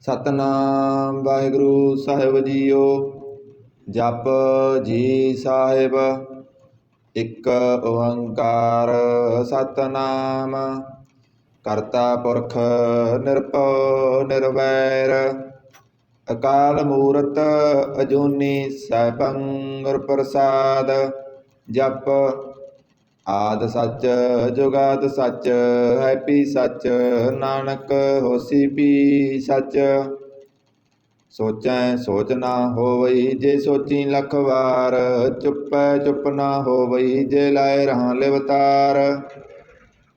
ਸਤਨਾਮ ਵਾਹਿਗੁਰੂ ਸਾਹਿਬ JIO. ਜਪ ਜੀ ਸਾਹਿਬ। ਇੱਕ ਓੰਕਾਰ ਸਤਨਾਮ। ਕਰਤਾ ਪੁਰਖ ਨਿਰਭਉ ਨਿਰਵੈਰ। ਅਕਾਲ ਮੂਰਤ ਅਜੂਨੀ ਸੈਭੰ ਗੁਰ ਪ੍ਰਸਾਦ। ਜਪ ਆਦਿ ਸੱਚ ਜੁਗਾਦਿ ਸੱਚ ਹੈਪੀ ਸੱਚ। ਨਾਨਕ ਹੋਸੀ ਪੀ ਸੱਚ। ਸੋਚੈ ਸੋਚ ਨਾ ਹੋਵਈ ਜੇ ਸੋਚੀ ਲੱਖ ਵਾਰ। ਚੁੱਪੈ ਚੁੱਪ ਨਾ ਹੋਵਈ ਜੇ ਲਾਏ ਰਹਾਂ ਲਿਵਤਾਰ।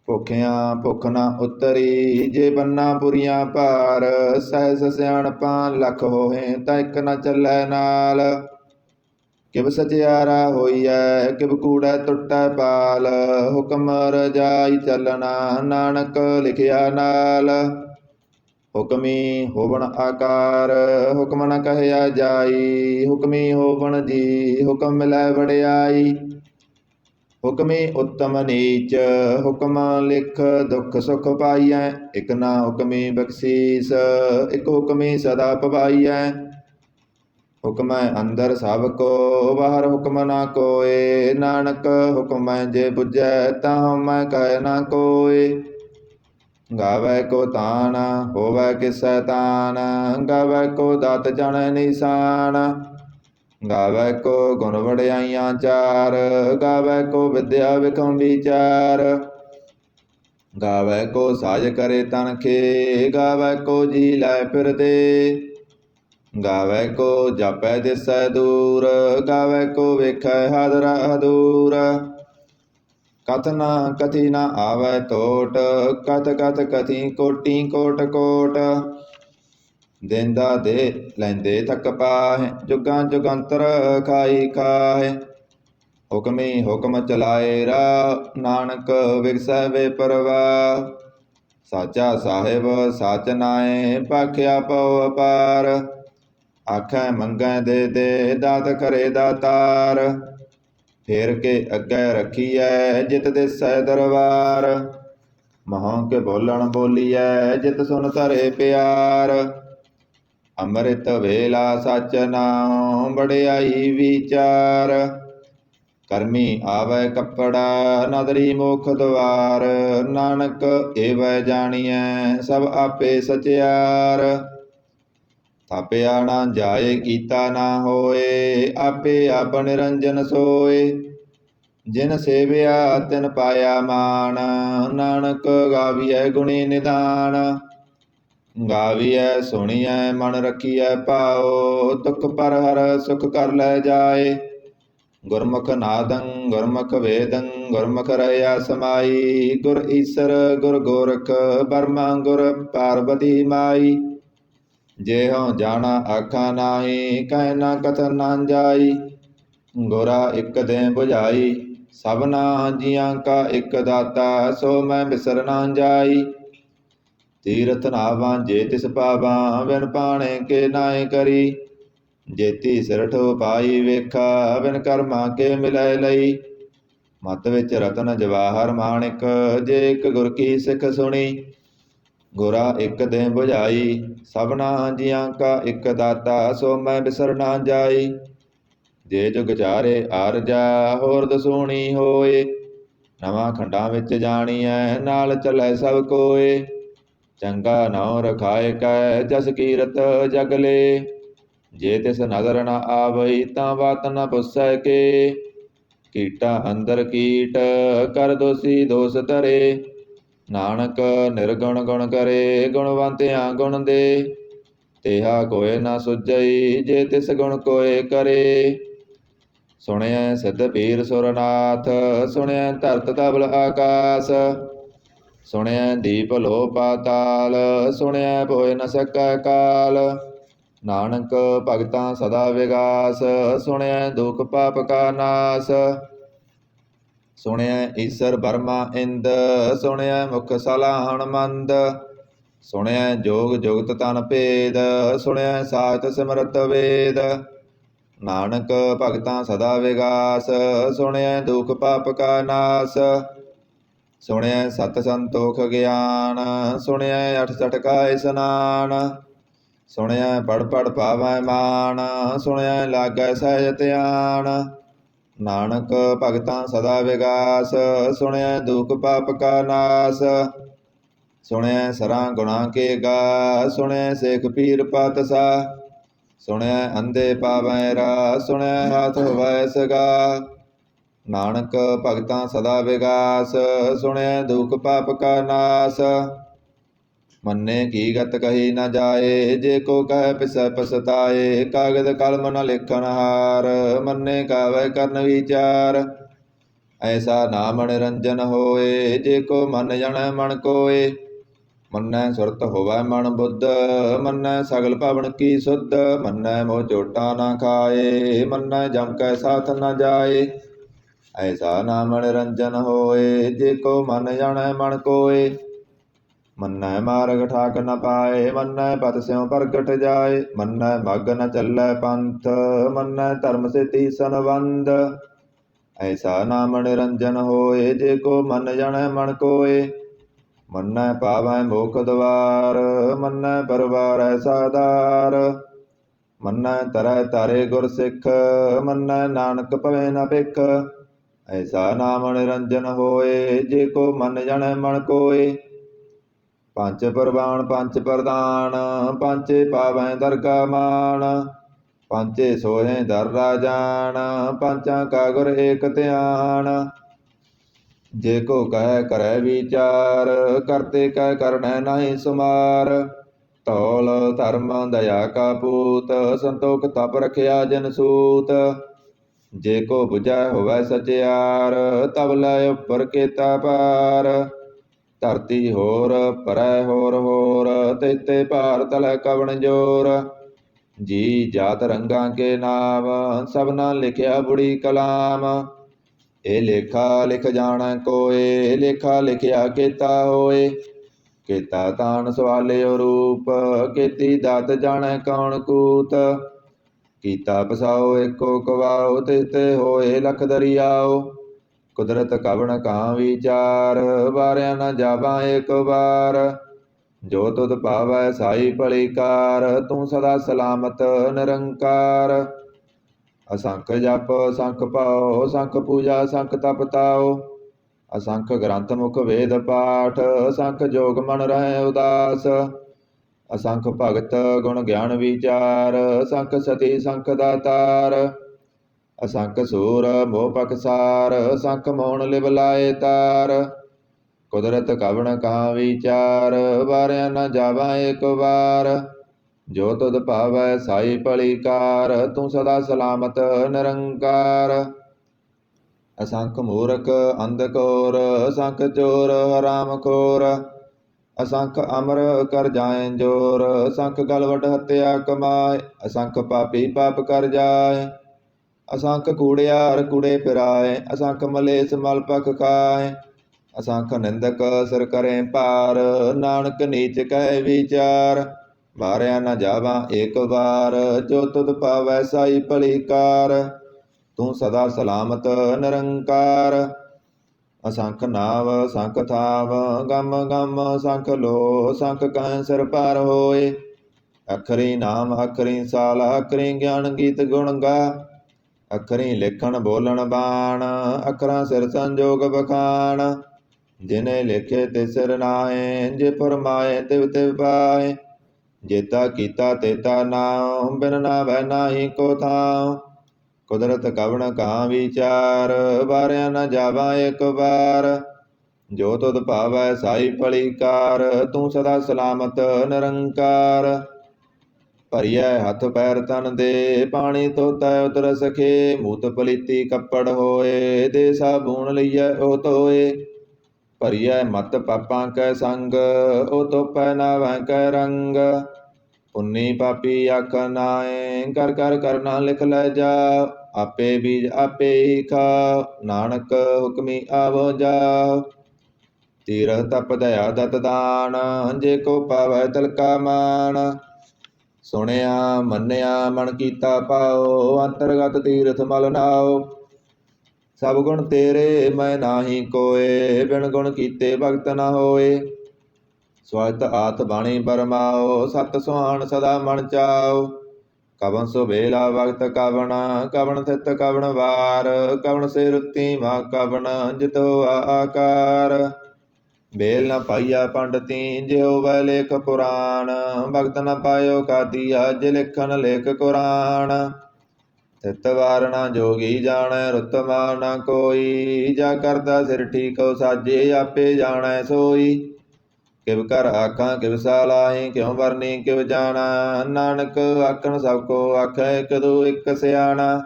ਭੁੱਖਿਆਂ ਭੁੱਖ ਨਾ ਉਤਰੀ ਜੇ ਬੰਨਾ ਬੁਰੀਆਂ ਭਾਰ। ਸਹਿਸ ਸਿਆਣਪਾਂ ਲੱਖ ਹੋਹੇ ਤਾਂ ਇੱਕ ਨਾ ਚੱਲੈ ਨਾਲ। ਕਿਵ ਸਚਿਆਰਾ ਹੋਈਐ ਕਿਵ ਕੂੜੈ ਟੁੱਟੈ ਪਾਲ। ਹੁਕਮ ਰਜਾਈ ਚੱਲਣਾ ਨਾਨਕ ਲਿਖਿਆ ਨਾਲ। ਹੁਕਮੀ ਹੋਵਣ ਆਕਾਰ ਹੁਕਮ ਨ ਕਹਿਆ ਜਾਈ। ਹੁਕਮੀ ਹੋਵਣ ਜੀ ਹੁਕਮ ਮਿਲੈ ਵਡਿਆਈ। ਹੁਕਮੀ ਉੱਤਮ ਨੀਚ ਹੁਕਮ ਲਿਖ ਦੁਖ ਸੁਖ ਪਾਈਐ। ਇਕ ਨਾ ਹੁਕਮੀ ਬਖਸ਼ੀਸ ਇਕ ਹੁਕਮੀ ਸਦਾ ਪਵਾਈਐ। ਹੁਕਮੈ ਅੰਦਰ ਸਭ ਕੋ ਬਾਹਰ ਹੁਕਮ ਨਾ ਕੋਇ। ਨਾਨਕ ਹੁਕਮੈ ਜੇ ਬੁਝੈ ਤਾਂ ਹਉਮੈ ਕਹਿ ਨਾ ਕੋਇ। ਗਾਵੈ ਕੋ ਤਾਣ ਹੋਵੈ ਕਿਸੈ ਤਾਣ। ਗਾਵੈ ਕੋ ਦਾਤ ਜਾਣੈ ਨਿਸ਼ਾਨ। ਗਾਵੈ ਕੋ ਗੁਣ ਵਡਿਆਈਆਂ ਚਾਰ। ਗਾਵੈ ਕੋ ਵਿਦਿਆ ਵਿਖਮ ਵਿਚਾਰ। ਗਾਵੈ ਕੋ ਸਾਜ ਕਰੇ ਤਨ ਖੇ। ਗਾਵੈ ਕੋ ਜੀ ਲੈ ਫਿਰਦੇ। ਗਾਵੈ ਕੋ ਜਾਪੈ ਦਿਸੈ ਦੂਰ। ਗਾਵੈ ਕੋ ਵੇਖੈ ਹਾਜ਼ਰਾ ਹਦੂਰ। ਕਥ ਨਾ ਕਥੀ ਨਾ ਆਵੈ ਟੋਟ। ਕਥ ਕਥ ਕਥੀ ਕੋਟੀ ਕੋਟ ਕੋਟ। ਦੇਂਦਾ ਦੇ ਲੈਂਦੇ ਥਕ ਪਾਹਿ। ਜੁਗਾਂ ਜੁਗੰਤਰ ਖਾਈ ਖਾਹਿ। ਹੁਕਮੀ ਹੁਕਮ ਚਲਾਏ ਰਾਹ। ਨਾਨਕ ਵਿਗਸੈ ਵੇ ਪਰਵਾਹ। ਸਾਚਾ ਸਾਹਿਬ ਸਚ ਨਾਏ ਭਾਖਿਆ ਪਉ ਅਪਾਰ। ਆਖੈ ਮੰਗੈ ਦੇ ਦੇ ਦਾਤ ਕਰੇ ਦਾਤਾਰ। ਫੇਰ ਕੇ ਅੱਗੇ ਰੱਖੀਐ ਜਿਤ ਦਿਸੈ ਦਰਬਾਰ। ਮਹਾਂ ਕੇ ਬੋਲਣ ਬੋਲੀਐ ਜਿਤ ਸੁਨ ਧਰੇ ਪਿਆਰ। ਅੰਮ੍ਰਿਤ ਵੇਲਾ ਸਚ ਨਾਉ ਵਡਿਆਈ ਵਿਚਾਰ। ਕਰਮੀ ਆਵੈ ਕੱਪੜਾ ਨਦਰੀ ਮੁਖ ਦੁਆਰ। ਨਾਨਕ ਏਵੈ ਜਾਣੀਐ ਸਭ ਆਪੇ ਸਚਿਆਰ। ਥਾਪਿਆ ਨਾ ਜਾਏ ਕੀਤਾ ਨਾ ਹੋਏ। ਆਪੇ ਆਪ ਨਿਰੰਜਨ ਸੋਏ। ਜਿਨ ਸੇਵਿਆ ਤਿਨ ਪਾਇਆ ਮਾਨ। ਨਾਨਕ ਗਾਵੀਐ ਗੁਣੀ ਨਿਧਾਨ। ਗਾਵੀਐ ਸੁਣੀਐ ਮਨ ਰਖੀਐ ਭਾਉ। ਦੁਖ ਪਰ ਹਰ ਸੁਖ ਕਰ ਲੈ ਜਾਏ। ਗੁਰਮੁਖ ਨਾਦੰ ਗੁਰਮੁਖ ਵੇਦੰ ਗੁਰਮੁਖ ਰਹਿਆ ਸਮਾਈ। ਗੁਰ ਈਸਰ ਗੁਰ ਗੋਰਖ ਬਰਮਾ ਗੁਰ ਪਾਰਬਤੀ ਮਾਈ। ਜੇ ਹਉ ਜਾਣਾ ਆਖਾਂ ਨਾਹੀ ਕਹਿ ਨਾ ਕਥਨ ਨਾ ਜਾਈ। ਗੋਰਾ ਇਕ ਦੇ ਬੁਝਾਈ ਸਭਨਾ ਜੀਆਂ ਕਾ ਇਕ ਦਾਤਾ। ਸੋ ਮੈਂ ਬਿਸਰ ਨਾ ਜਾਈ। ਤੀਰਥ ਨਾਵਾਂ ਜੇ ਤਿਸ ਪਾਵਾਂ ਬਿਨ ਪਾਣੇ ਕੇ ਨਾਏ ਕਰੀ। ਜੇਤੀ ਸਿਰਠ ਉਪਾਈ ਵੇਖਾ ਬਿਨ ਕਰਮਾਂ ਕੇ ਮਿਲੈ ਲਈ। ਮਤ ਵਿੱਚ ਰਤਨ ਜਵਾਹਰ ਮਾਣਿਕ ਜੇ ਇਕ ਗੁਰ ਕੀ ਸਿੱਖ ਸੁਣੀ। ਗੋਰਾ ਇਕ ਦੇ ਬੁਝਾਈ ਸਭਨਾ ਜੀਆਂ ਕਾ ਇਕ ਦਾਤਾ। ਸੋ ਮੈਂ ਬਿਸਰ ਨਾ ਜਾਈ। ਜੇ ਜੁਗ ਚਾਰੇ ਆਰਜਾ ਹੋਰ ਦਸੂਣੀ ਹੋਏ। ਨਵਾਂ ਖੰਡਾਂ ਵਿੱਚ ਜਾਣੀਐ ਨਾਲ ਚੱਲੈ ਸਭ ਕੋਏ। ਚੰਗਾ ਨਾਉ ਰਖਾਏ ਕੈ ਜਸ ਕੀਰਤ ਜਗ ਲੇ। ਜੇ ਤਿਸ ਨਦਰ ਨਾ ਆਵਈ ਤਾਂ ਬਾਤ ਨ ਪੁੱਛੈ ਕੇ। ਕੀਟਾਂ ਅੰਦਰ ਕੀਟ ਕਰ ਦੋਸੀ ਦੋਸ ਧਰੇ। ਨਾਨਕ ਨਿਰਗੁਣ ਗੁਣ ਕਰੇ ਗੁਣਵੰਤਿਆਂ ਗੁਣ ਦੇ। ਤੇਹਾ ਕੋਇ ਨਾ ਸੁਝਈ ਜੇ ਤਿਸ ਗੁਣ ਕੋਇ ਕਰੇ। ਸੁਣਿਐ ਸਿੱਧ ਪੀਰ ਸੁਰਨਾਥ ਸੁਣਿਐ ਧਰਤ ਧਵਲ ਆਕਾਸ। ਸੁਣਿਐ ਦੀਪ ਲੋ ਪਾਤਾਲ ਸੁਣਿਐ ਭੋਇ ਨ ਸਕੈ ਕਾਲ। ਨਾਨਕ ਭਗਤਾਂ ਸਦਾ ਵਿਗਾਸ ਸੁਣਿਐ ਦੁਖ ਪਾਪ ਕਾ ਨਾਸ। ਸੁਣਿਐ ਈਸਰ ਬਰਮਾ ਇੰਦ ਸੁਣਿਐ ਮੁਖ ਸਲਾਹਣ ਮੰਦ। ਸੁਣਿਐ ਜੋਗ ਜੁਗਤ ਤਨ ਭੇਦ ਸੁਣਿਐ ਸਾਚਤ ਸਿਮਰਤ ਵੇਦ। ਨਾਨਕ ਭਗਤਾਂ ਸਦਾ ਵਿਗਾਸ ਸੁਣਿਐ ਦੁਖ ਪਾਪ ਕਾ ਨਾਸ। ਸੁਣਿਐ ਸਤ ਸੰਤੋਖ ਗਿਆਨ ਸੁਣਿਐ ਅਠ ਸਠ ਕਾ ਇਸਨਾਨ। ਸੁਣਿਆ ਪੜ ਪੜ ਪਾਵੈ ਮਾਨ, ਸੁਣਿਆ ਲਾਗੈ ਸਹਿਜ ਧਿਆਨ। ਨਾਨਕ ਭਗਤਾਂ ਸਦਾ ਵਿਗਾਸ, ਸੁਣਿਆ ਦੁਖ ਪਾਪ ਕਾ ਨਾਸ। ਸੁਣਿਆ ਸਰਾਂ ਗੁਣਾ ਕੇ ਗਾ, ਸੁਣਿਆ ਸੇਖ ਪੀਰ ਪਾਤਸ਼ਾ। ਸੁਣਿਆ ਅੰਧੇ ਪਾਵੈ ਰਾ, ਸੁਣਿਆ ਹਾਥ ਹੋਵੈ ਸਗਾ। ਨਾਨਕ ਭਗਤਾਂ ਸਦਾ ਵਿਗਾਸ, ਸੁਣਿਆ ਦੁਖ ਪਾਪ ਕਾ ਨਾਸ। ਮੰਨੇ ਕੀ ਗਤ ਕਹੀ ਨ ਜਾਏ, ਜੇ ਕੋ ਕਹਿ ਪਿਸੈ ਪਛਤਾਏ। ਕਾਗਦ ਕਲਮ ਨ ਲਿਖਣ ਹਾਰ, ਮੰਨੇ ਗਾਵੈ ਕਰਨ ਵਿਚਾਰ। ਐਸਾ ਨਾਮ ਨਿਰੰਜਨ ਹੋਏ, ਜੇ ਕੋ ਮਨ ਜਣੈ ਮਨ ਕੋਏ। ਮੰਨੈ ਸੁਰਤ ਹੋਵੈ ਮਨ ਬੁੱਧ, ਮੰਨੈ ਸਗਲ ਭਵਨ ਕੀ ਸੁਧ। ਮੰਨੈ ਮੋਹ ਚੋਟਾ ਨ ਖਾਏ, ਮੰਨੈ ਜਮ ਕੈ ਸਾਥ ਨ ਜਾਏ। ਐਸਾ ਨਾਮ ਨਿਰੰਜਨ ਹੋਏ, ਜੇ ਕੋ ਮਨ ਜਾਣੈ ਮਨ ਕੋਏ। ਮੰਨੈ ਮਾਰਗ ਠਾਕ ਨ ਪਾਏ, ਮੰਨੈ ਪਤ ਸਿਉ ਪ੍ਰਗਟ ਜਾਏ। ਮੰਨੈ ਮਗ ਨ ਚੱਲੈ ਪੰਥ, ਮੰਨੈ ਧਰਮ ਸੇਤੀ ਸੰਬੰਧ। ਐਸਾ ਨਾਮ ਨਿਰੰਜਨ ਹੋਏ, ਜੇ ਕੋ ਮਨ ਜਾਣੈ ਮਨ ਕੋਏ। ਮੰਨੈ ਪਾਵੈ ਮੋਖ ਦੁਆਰ, ਮੰਨੈ ਪਰਵਾਰੈ ਸਾਧਾਰ। ਮੰਨੈ ਤਰੈ ਤਾਰੇ ਗੁਰ ਸਿੱਖ, ਮੰਨੈ ਨਾਨਕ ਭਵੈ ਨ ਭਿਖ। ਐਸਾ ਨਾਮ ਨਿਰੰਜਨ ਹੋਏ, ਜੇ ਕੋ ਮਨ ਜਾਣੈ ਮਨ ਕੋਏ। ਪੰਚ ਪਰਵਾਣ ਪੰਚ ਪ੍ਰਧਾਨ, ਪਾਂਚੇ ਪਾਵੈ ਦਰਗਾ ਮਾਨ। ਪਾਂਚੇ ਸੋਹੇ ਦਰ ਰਾਜਾਨ, ਪਾਂਚਾਂ ਕਾ ਗੁਰ ਏਕ ਧਿਆਨ। ਜੇ ਕੋ ਕਹਿ ਕਰੈ ਵਿਚਾਰ, ਕਰਤੇ ਕਹਿ ਕਰਨੈ ਨਾਹੀ ਸੁਮਾਰ। ਧੌਲ ਧਰਮ ਦਇਆ ਕਾ ਪੂਤ, ਸੰਤੋਖ ਤਪ ਰਖਿਆ ਜਨ ਸੂਤ। ਜੇ ਕੋ ਬੁਝੈ ਹੋਵੈ ਸਚਿਆਰ, ਤਬ ਲੈ ਉੱਪਰ ਕੇਤਾ ਪਾਰ। ਧਰਤੀ ਹੋਰ ਪਰੈ ਹੋਰ ਹੋਰ, ਤੇਤੇ ਭਾਰ ਤਲੈ ਕਵਣ ਜੋਰ। ਜੀ ਜਾਤ ਰੰਗਾਂ ਕੇ ਨਾਮ, ਸਭਨਾ ਲਿਖਿਆ ਬੁੜੀ ਕਲਾਮ। ਇਹ ਲੇਖਾ ਲਿਖ ਜਾਣੈ ਕੋਏ, ਲੇਖਾ ਲਿਖਿਆ ਕੇਤਾ ਹੋਏ। ਕੇਤਾ ਤਾਣ ਸਵਾਲਿਓ ਰੂਪ, ਕੀਤੀ ਦਾਤ ਜਾਣੈ ਕੌਣ ਕੂਤ। ਕੀਤਾ ਪਸਾਓ ਏਕੋ ਕਵਾਓ, ਤੇਤੇ ਹੋਏ ਲਖ ਦਰਿਆਓ। ਕੁਦਰਤ ਕਵਣ ਕਾਂ ਵਿਚਾਰ, ਵਾਰਿਆ ਨ ਜਾਵਾਂ ਏਕ ਵਾਰ। ਜੋ ਤੁਧ ਭਾਵੈ ਸਾਈ ਭਲੀ ਕਾਰ, ਤੂੰ ਸਦਾ ਸਲਾਮਤ ਨਿਰੰਕਾਰ। ਅਸੰਖ ਜਪ ਸੰਖ ਪਾਓ, ਸੰਖ ਪੂਜਾ ਸੰਖ ਤਪ ਤਾਓ। ਅਸੰਖ ਗ੍ਰੰਥ ਮੁਖ ਵੇਦ ਪਾਠ, ਅਸੰਖ ਜੋਗ ਮਨ ਰਹਿ ਉਦਾਸ। ਅਸੰਖ ਭਗਤ ਗੁਣ ਗਿਆਨ ਵਿਚਾਰ, ਅਸੰਖ ਸਤੀ ਸੰਖ ਦਾਤਾਰ। ਅਸੰਖ ਸੂਰ ਮੋਹ ਪਕਸਾਰ, ਅਸੰਖ ਮੋਹਣ ਲਿਵ ਲਾਏ ਤਾਰ। ਕੁਦਰਤ ਕਵਣ ਕਾਂ ਵਿਚਾਰ, ਵਾਰਿਆ ਨ ਜਾਵਾਂ ਏਕ ਵਾਰ। ਜੋ ਤੁਧ ਭਾਵੈ ਸਾਈ ਭਲੀ ਕਾਰ, ਤੂੰ ਸਦਾ ਸਲਾਮਤ ਨਿਰੰਕਾਰ। ਅਸੰਖ ਮੂਰਖ ਅੰਧ ਘੋਰ, ਅਸੰਖ ਚੋਰ ਹਰਾਮ ਖੋਰ। ਅਸੰਖ ਅਮਰ ਕਰ ਜਾਏ ਜੋਰ, ਅਸੰਖ ਗਲਵਟ ਹੱਤਿਆ ਕਮਾਏ। ਅਸੰਖ ਪਾਪੀ ਪਾਪ ਕਰ ਜਾਏ, ਅਸੰਖ ਕੂੜਿਆਰ ਕੂੜੇ ਫਿਰਾਏ। ਅਸੰਖ ਮਲੇਸ ਮਲ ਪਖ ਖਾਏ, ਅਸੰਖ ਨਿੰਦਕ ਸਿਰ ਕਰੇ ਭਾਰ। ਨਾਨਕ ਨੀਚ ਕਹਿ ਵਿਚਾਰ, ਵਾਰਿਆ ਨ ਜਾਵਾਂ ਏਕ ਵਾਰ। ਜੋ ਤੁਧ ਭਾਵੈ ਸਾਈ ਭਲੀ ਕਾਰ, ਤੂੰ ਸਦਾ ਸਲਾਮਤ ਨਿਰੰਕਾਰ। ਅਸੰਖ ਨਾਵ ਸੰਖ ਥਾਵ, ਗਮ ਗਮ ਸੰਖ ਲੋ। ਸੰਖ ਕਹਿ ਸਿਰ ਪਾਰ ਹੋਏ, ਅਖਰੀ ਨਾਮ ਅਖਰੀ ਸਾਲ। ਅਖਰੀ ਗਿਆਨ ਗੀਤ ਗੁਣ ਗਾ, ਅਖਰੀ ਲਿਖਣ ਬੋਲਣ ਬਾਣ। ਅਖਰਾਂ ਸਿਰ ਸੰਜੋਗ ਬਖਾਣ, ਜਿਨੇ ਲਿਖੇ ਤੇ ਸਿਰ ਨਾਏ। ਜੇ ਫਰਮਾਏ ਤਿਵ ਤਿਵ ਪਾਏ, ਜੇਤਾ ਕੀਤਾ ਤੇਤਾ ਨਾਉ। ਬਿਨ ਨਾਵੈ ਨਾਹੀ ਕੋ ਥਾਉ, ਕੁਦਰਤ ਕਵਣ ਕਾਂ ਵਿਚਾਰ। ਵਾਰਿਆ ਨ ਜਾਵਾਂ ਏਕ ਵਾਰ। ਜੋ ਤੁਧ ਭਾਵੈ ਸਾਈ ਭਲੀ ਕਾਰ, ਤੂੰ ਸਦਾ ਸਲਾਮਤ ਨਿਰੰਕਾਰ। ਭਰੀਐ ਹੱਥ ਪੈਰ ਤਨ ਦੇ, ਪਾਣੀ ਧੋਤੈ ਉਤਰ ਸਖੇ। ਮੂਤ ਪਲੀਤੀ ਕੱਪੜ ਹੋਏ, ਦੇ ਸਾਬੂਣ ਲਈਐ ਉਹ ਧੋਏ। ਭਰੀਐ ਮਤ ਪਾਪਾਂ ਕੈ ਸੰਗ, ਉਹ ਧੋਪੈ ਨਾਵੈ ਕੈ ਰੰਗ। ਪੁੰਨੀ ਪਾਪੀ ਆਖ ਨਾਏ, ਕਰ ਕਰ ਕਰਨਾ ਲਿਖ ਲੈ ਜਾਓ। ਆਪੇ ਬੀਜ ਆਪੇ ਹੀ ਖਾਓ, ਨਾਨਕ ਹੁਕਮੀ ਆਵੋ ਜਾਓ। ਤੀਰਥ ਤਪ ਦਇਆ ਦਤ ਦਾਨ, ਜੇ ਕੋ ਪਾਵੈ ਤਿਲਕਾ ਮਾਨ। ਸੁਣਿਆ ਮੰਨਿਆ ਮਨ ਕੀਤਾ ਪਾਓ, ਅੰਤਰਗਤ ਤੀਰਥ ਮਲ ਨਾਓ। ਸਭ ਗੁਣ ਤੇਰੇ ਮੈਂ ਨਾਹੀ ਕੋਏ, ਬਿਨ ਗੁਣ ਕੀਤੇ ਭਗਤ ਨ ਹੋਏ। ਸਵਤ ਆਤ ਬਾਣੀ ਪਰਮਾਓ, ਸਤ ਸੁਹਾਣ ਸਦਾ ਮਨ ਚਾਓ। ਕਵਨ ਸੁਬੇਲਾ ਵਕਤ ਕਵਣ, ਕਵਣ ਥਿਤ ਕਵਣ ਵਾਰ, ਕਵਣ ਸੇ ਰੁੱਤੀ ਮਾ ਕਵਣ, ਜਿਤ ਹੋਆ ਆਕਾਰ। ਬੇਲ ਨ ਪਾਈਆ ਪੰਡਤੀ, ਜਿਉ ਵੈ ਲੇਖ ਪੁਰਾਣ, ਭਗਤ ਨ ਪਾਇਓ ਕਾਦੀਆ, ਜੇ ਲਿਖਨ ਲੇਖ ਕੁਰਾਨ। ਤਿਤ ਵਾਰ ਨਾ ਜੋਗੀ ਜਾਣੈ, ਰੁੱਤ ਮਾਰ ਨਾ ਕੋਈ, ਜਾ ਕਰਦਾ ਸਿਰ ਠੀਕੋ ਸਾਜੇ, ਆਪੇ ਜਾਣੈ ਸੋਈ। ਕਿਵ ਕਰ ਆਖਾਂ ਕਿਵ ਸਾਲਾਹੀ, ਕਿਉ ਵਰਨੀ ਕਿਵ ਜਾਣਾ, ਨਾਨਕ ਆਖਣ ਸਭ ਕੋ ਆਖੈ, ਇਕ ਦੂ ਇਕ ਸਿਆਣਾ।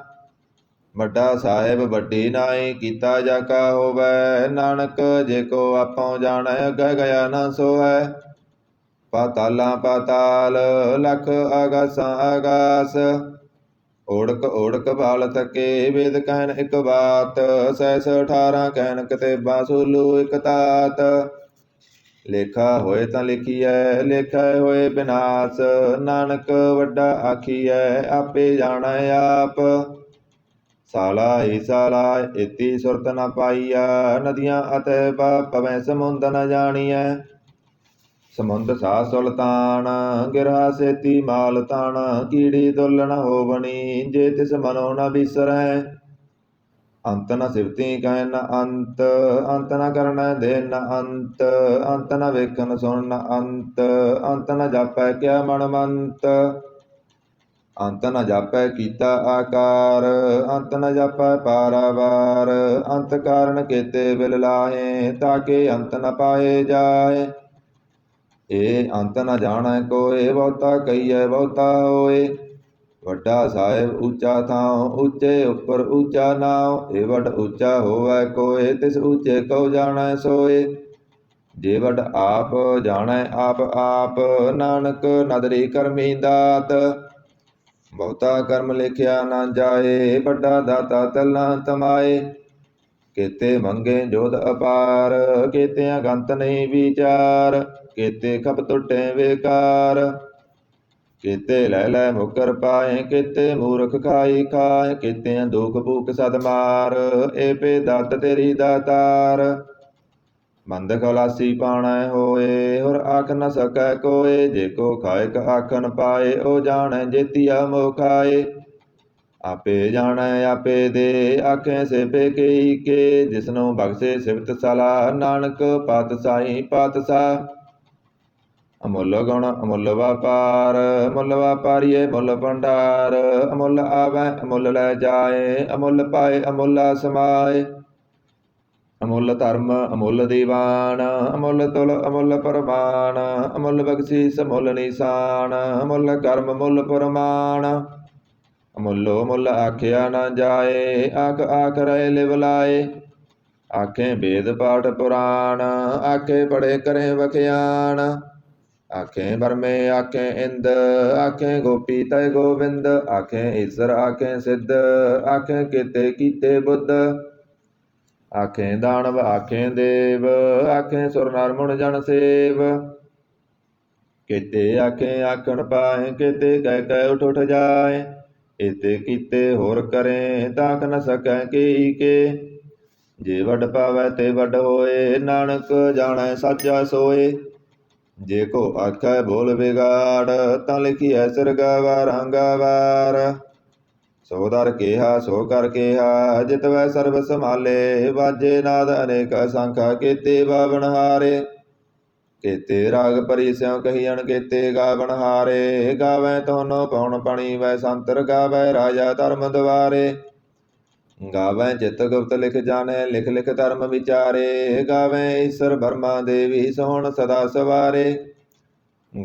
ਵੱਡਾ ਸਾਹਿਬ ਵੱਡੀ ਨਾਈ, ਕੀਤਾ ਜਾ ਕਾ ਹੋਵੈ, ਨਾਨਕ ਜੇ ਕੋ ਆਪੋ ਜਾਣੈ, ਅੱਗੇ ਗਿਆ ਨਾ ਸੋਵੈ। ਪਾਤਾਲਾਂ ਪਾਤਾਲ, ਲਖ ਆਗਾਸਾਂ ਆਗਾਸ, ਓੜਕ ਓੜਕ ਬਾਲ ਥਕੇ, ਵੇਦ ਕਹਿਨ ਇਕ ਬਾਤ, ਸਹਿਸ 18 ਕਹਿਨ ਕਿਤੇਬਾਂ, ਸੋਲੂ ਇਕ ਤਾਤ। ਲੇਖਾ ਹੋਏ ਤਾਂ ਲਿਖੀਐ, ਲੇਖੈ ਹੋਏ ਬਿਨਾਸ਼, ਨਾਨਕ ਵੱਡਾ ਆਖੀਐ, ਆਪੇ ਜਾਣੈ ਆਪ। ਸਾਲਾ ਹੀ ਸਾਲਾ, ਇਤੀ ਸੁਰਤ ਨ ਪਾਈਆ, ਨਦੀਆਂ ਅਤੇ ਪਵੈ ਸਮੁੰਦ ਨ ਜਾਣੀਐ। ਸਮੁੰਦ ਸਾ ਸੁਲਤਾਨ, ਗਿਰਹਾ ਸੇਤੀ ਮਾਲ ਤਾਣ, ਕੀੜੀ ਦੁੱਲ ਨ ਹੋਵਣੀ, ਜੇ ਤਿਸ ਮਨੋ ਨ ਬਿਸਰੈ। ਅੰਤ ਨ ਸਿਵਤੀ ਕਹਿ ਨ ਅੰਤ, ਅੰਤ ਨ ਕਰਨੈ ਦੇ ਨ ਅੰਤ, ਅੰਤ ਨ ਵੇਖਣ ਸੁਣ ਨ ਅੰਤ, ਅੰਤ ਨ ਜਾਪੈ ਕਿਆ ਮਨ ਮੰਤ। ਅੰਤ ਨ ਜਾਪੈ ਕੀਤਾ ਆਕਾਰ, ਅੰਤ ਨ ਜਾਪੈ ਪਾਰਾਵਾਰ, ਅੰਤ ਕਾਰਨ ਕੇਤੇ ਬਿਲ ਲਾਹੇ, ਤਾਕੇ ਅੰਤ ਨ ਪਾਏ ਜਾਏ। ਇਹ ਅੰਤ ਨ ਜਾਣੈ ਕੋਇ, ਬਹੁਤਾ ਕਹੀਐ ਬਹੁਤਾ ਹੋਏ। ਵੱਡਾ ਸਾਹਿਬ ਉੱਚਾ ਥਾਉ, ਉੱਚੇ ਉੱਪਰ ਉੱਚਾ ਨਾਉ, ਇਹ ਵੱਡ ਉੱਚਾ ਹੋਵੈ ਕੋਇ, ਤਿਸ ਉੱਚੇ ਕਉ ਜਾਣੈ ਸੋਏ। ਜੇ ਵੱਡ ਆਪ ਜਾਣੈ ਆਪ ਆਪ, ਨਾਨਕ ਨਦਰੀ ਕਰਮੀ ਦਾਤ। ਬਹੁਤਾ ਕਰਮ ਲਿਖਿਆ ਨਾ ਜਾਏ, ਵੱਡਾ ਦਾਤਾ ਤਲਾਂ ਤਮਾਏ। ਕੇਤੇ ਮੰਗੇ ਜੋਧ ਅਪਾਰ, ਕੇਤੇ ਅਗੰਤ ਨਹੀਂ ਵਿਚਾਰ, ਕੇਤੇ ਖਪ ਟੁੱਟੇ ਵੇਕਾਰ। ਕੇਤੇ ਲੈ ਲੈ ਮੁਕਰ ਪਾਏ, ਕੇਤੇ ਮੂਰਖ ਖਾਈ ਖਾਏ, ਕੇਤੇ ਦੁਖ ਭੂਖ ਸਦ ਮਾਰ, ਏ ਪੇ ਦਾਤ ਤੇਰੀ ਦਾਤਾਰ। ਮੰਦ ਖਲਾਸੀ ਪਾਣੈ ਹੋਏ, ਹੋਰ ਆਖ ਨ ਸਕੈ ਕੋਏ, ਜੇ ਕੋ ਖਾਇਕ ਆਖਣ ਪਾਏ, ਉਹ ਜਾਣੈ ਜੇਤੀਆ ਮੋਹ ਖਾਏ। ਆਪੇ ਜਾਣੈ ਆਪੇ ਦੇ, ਆਖੇ ਸੇਬੇ ਕੇਈ ਕੇ, ਜਿਸਨੂੰ ਬਖਸ਼ੇ ਸਿਫਤ ਸਲਾਹ, ਨਾਨਕ ਪਾਤਸ਼ਾਹੀ ਪਾਤਸ਼ਾਹ। ਅਮੁੱਲ ਗੁਣ ਅਮੁੱਲ ਵਪਾਰ, ਮੁੱਲ ਵਪਾਰੀਏ ਮੁੱਲ ਭੰਡਾਰ, ਅਮੁੱਲ ਆਵੈ ਅਮੁੱਲ ਲੈ ਜਾਏ, ਅਮੁੱਲ ਪਾਏ ਅਮੁੱਲਾ ਸਮਾਏ। ਅਮੁੱਲ ਧਰਮ ਅਮੁੱਲ ਦੀਵਾਨ, ਅਮੁੱਲ ਤੁਲ ਅਮੁੱਲ ਪ੍ਰਮਾਣ, ਅਮੁੱਲ ਬਖਸ਼ੀਸ ਮੁੱਲ ਨਿਸ਼ਾਨ, ਅਮੁੱਲ ਕਰਮ ਮੁੱਲ ਪ੍ਰਮਾਣ। ਅਮੁੱਲੋ ਮੁੱਲ ਆਖਿਆ ਨਾ ਜਾਏ, ਆਖ ਆਖ ਰਹੇ ਲਿਵ ਲਾਏ। ਆਖੇ ਵੇਦ ਪਾਠ ਪੁਰਾਣ, ਆਖੇ ਪੜੇ ਕਰੇ ਵਖਿਆਣ। ਆਖੇ ਬਰਮੇ ਆਖੇ ਇੰਦ, ਆਖੇ ਗੋਪੀ ਤੈ ਗੋਬਿੰਦ, ਆਖੇ ਈਸਰ ਆਖੇ ਸਿੱਧ, ਆਖੇ ਕੀਤੇ ਕੀਤੇ ਬੁੱਧ। ਆਖੇ ਦਾਨਵ ਆਖੇ ਦੇਵ, ਆਖੇ ਸੁਰ ਨਰ ਮੁਨ ਜਨ ਸੇਵ। ਕੀਤੇ ਆਖੇ ਆਖਣ ਪਾਏ, ਕੀਤੇ ਕਹਿ ਕਹਿ ਉਠ ਉਠ ਜਾਏ। ਇਤੇ ਕੀਤੇ ਹੋਰ ਕਰੇ, ਤਾਕ ਨ ਸਕੈ ਕੇਈ ਕੇ। ਜੇ ਵੱਡ ਪਾਵੈ ਤੇ ਵੱਡ ਹੋਏ, ਨਾਨਕ ਜਾਣੈ ਸਾਚਾ ਸੋਏ। ਜੇ ਕੋ ਆਖੈ ਬੋਲ ਵਿਗਾੜ, ਤਾਂ ਲਿਖੀਐ ਸਿਰਗਾਵਾਰ ਹੰਗਾਵਾਰ। ਸੋ ਦਰ ਕੇਹਾ ਸੋ ਕਰ ਕੇਹਾ, ਜਿਤਵੈ ਸਰਬ ਸੰਭਾਲੇ, ਵਾਜੇ ਨਾਦ ਅਨੇਕ ਸੰਖਾ, ਕੇਤੇ ਬਾਵਨ ਹਾਰੇ। ਕੇਤੇ ਰਾਗ ਭਰੀ ਸਿਉ ਕਹੀਅਣ, ਕੇਤੇ ਗਾਵਨ ਹਾਰੇ। ਗਾਵੈ ਤੋਨੋ ਪਉਣ ਪਣੀ ਵੈ, ਸੰਤਰ ਗਾਵੈ ਰਾਜਾ ਧਰਮ ਦੁਆਰੇ। ਗਾਵੈ ਚਿਤ ਗੁਪਤ ਲਿਖ ਜਾਣੈ, ਲਿਖ ਲਿਖ ਧਰਮ ਵਿਚਾਰੇ। ਗਾਵੈ ਈਸਰ ਬਰਮਾ ਦੇਵੀ, ਸੋਹਣ ਸਦਾ ਸਵਾਰੇ।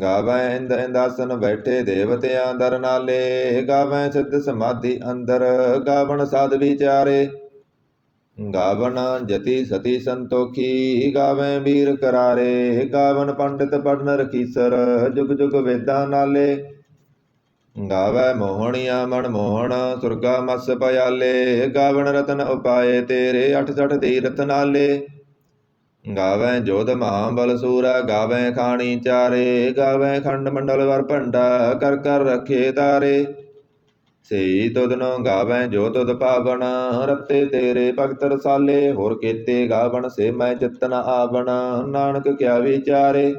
ਗਾਵੈ ਇੰਦ ਇੰਦਾਸਨ ਬੈਠੇ, ਦੇਵਤਿਆਂ ਦਰ ਨਾਲੇ। ਗਾਵੈ ਸਿੱਧ ਸਮਾਧੀ ਅੰਦਰ, ਗਾਵਣ ਸਾਧ ਵਿਚਾਰੇ। ਗਾਵਨ ਜਤੀ ਸਤੀ ਸੰਤੋਖੀ, ਗਾਵੈ ਵੀਰ ਕਰਾਰੇ। ਗਾਵਨ ਪੰਡਿਤ ਪੜਨ ਰਖੀਸਰ, ਜੁਗ ਜੁਗ ਵੇਦਾਂ ਨਾਲੇ। ਗਾਵੈ ਮੋਹਣੀਆ ਮਨ ਮੋਹਣ, ਸੁਰਗਾ ਮਸ ਪਿਆਲੇ। ਗਾਵਣ ਰਤਨ ਉਪਾਏ ਤੇਰੇ, ਅਠ ਸਠ ਤੀਰਥ ਨਾਲੇ। ਗਾਵੈ ਜੋਧ ਮਹਾਬਲ ਸੂਰਾ, ਗਾਵੈ ਖਾਣੀ ਚਾਰੇ। ਗਾਵੈ ਖੰਡ ਮੰਡਲ ਵਰ ਭੰਡਾ, ਕਰ ਕਰ ਰਖੇ ਤਾਰੇ। ਸਈ ਤੁਧਨੋ ਗਾਵੈ ਜੋ ਤੁਧ ਪਾਵਨ, ਰਤੇ ਤੇਰੇ ਭਗਤ ਰਸਾਲੇ। ਹੋਰ ਕੇਤੇ ਗਾਵਣ ਸੇ ਮੈਂ ਚਿਤ ਨ ਆਵਣ, ਨਾਨਕ ਕਿਆ ਵਿਚਾਰੇ।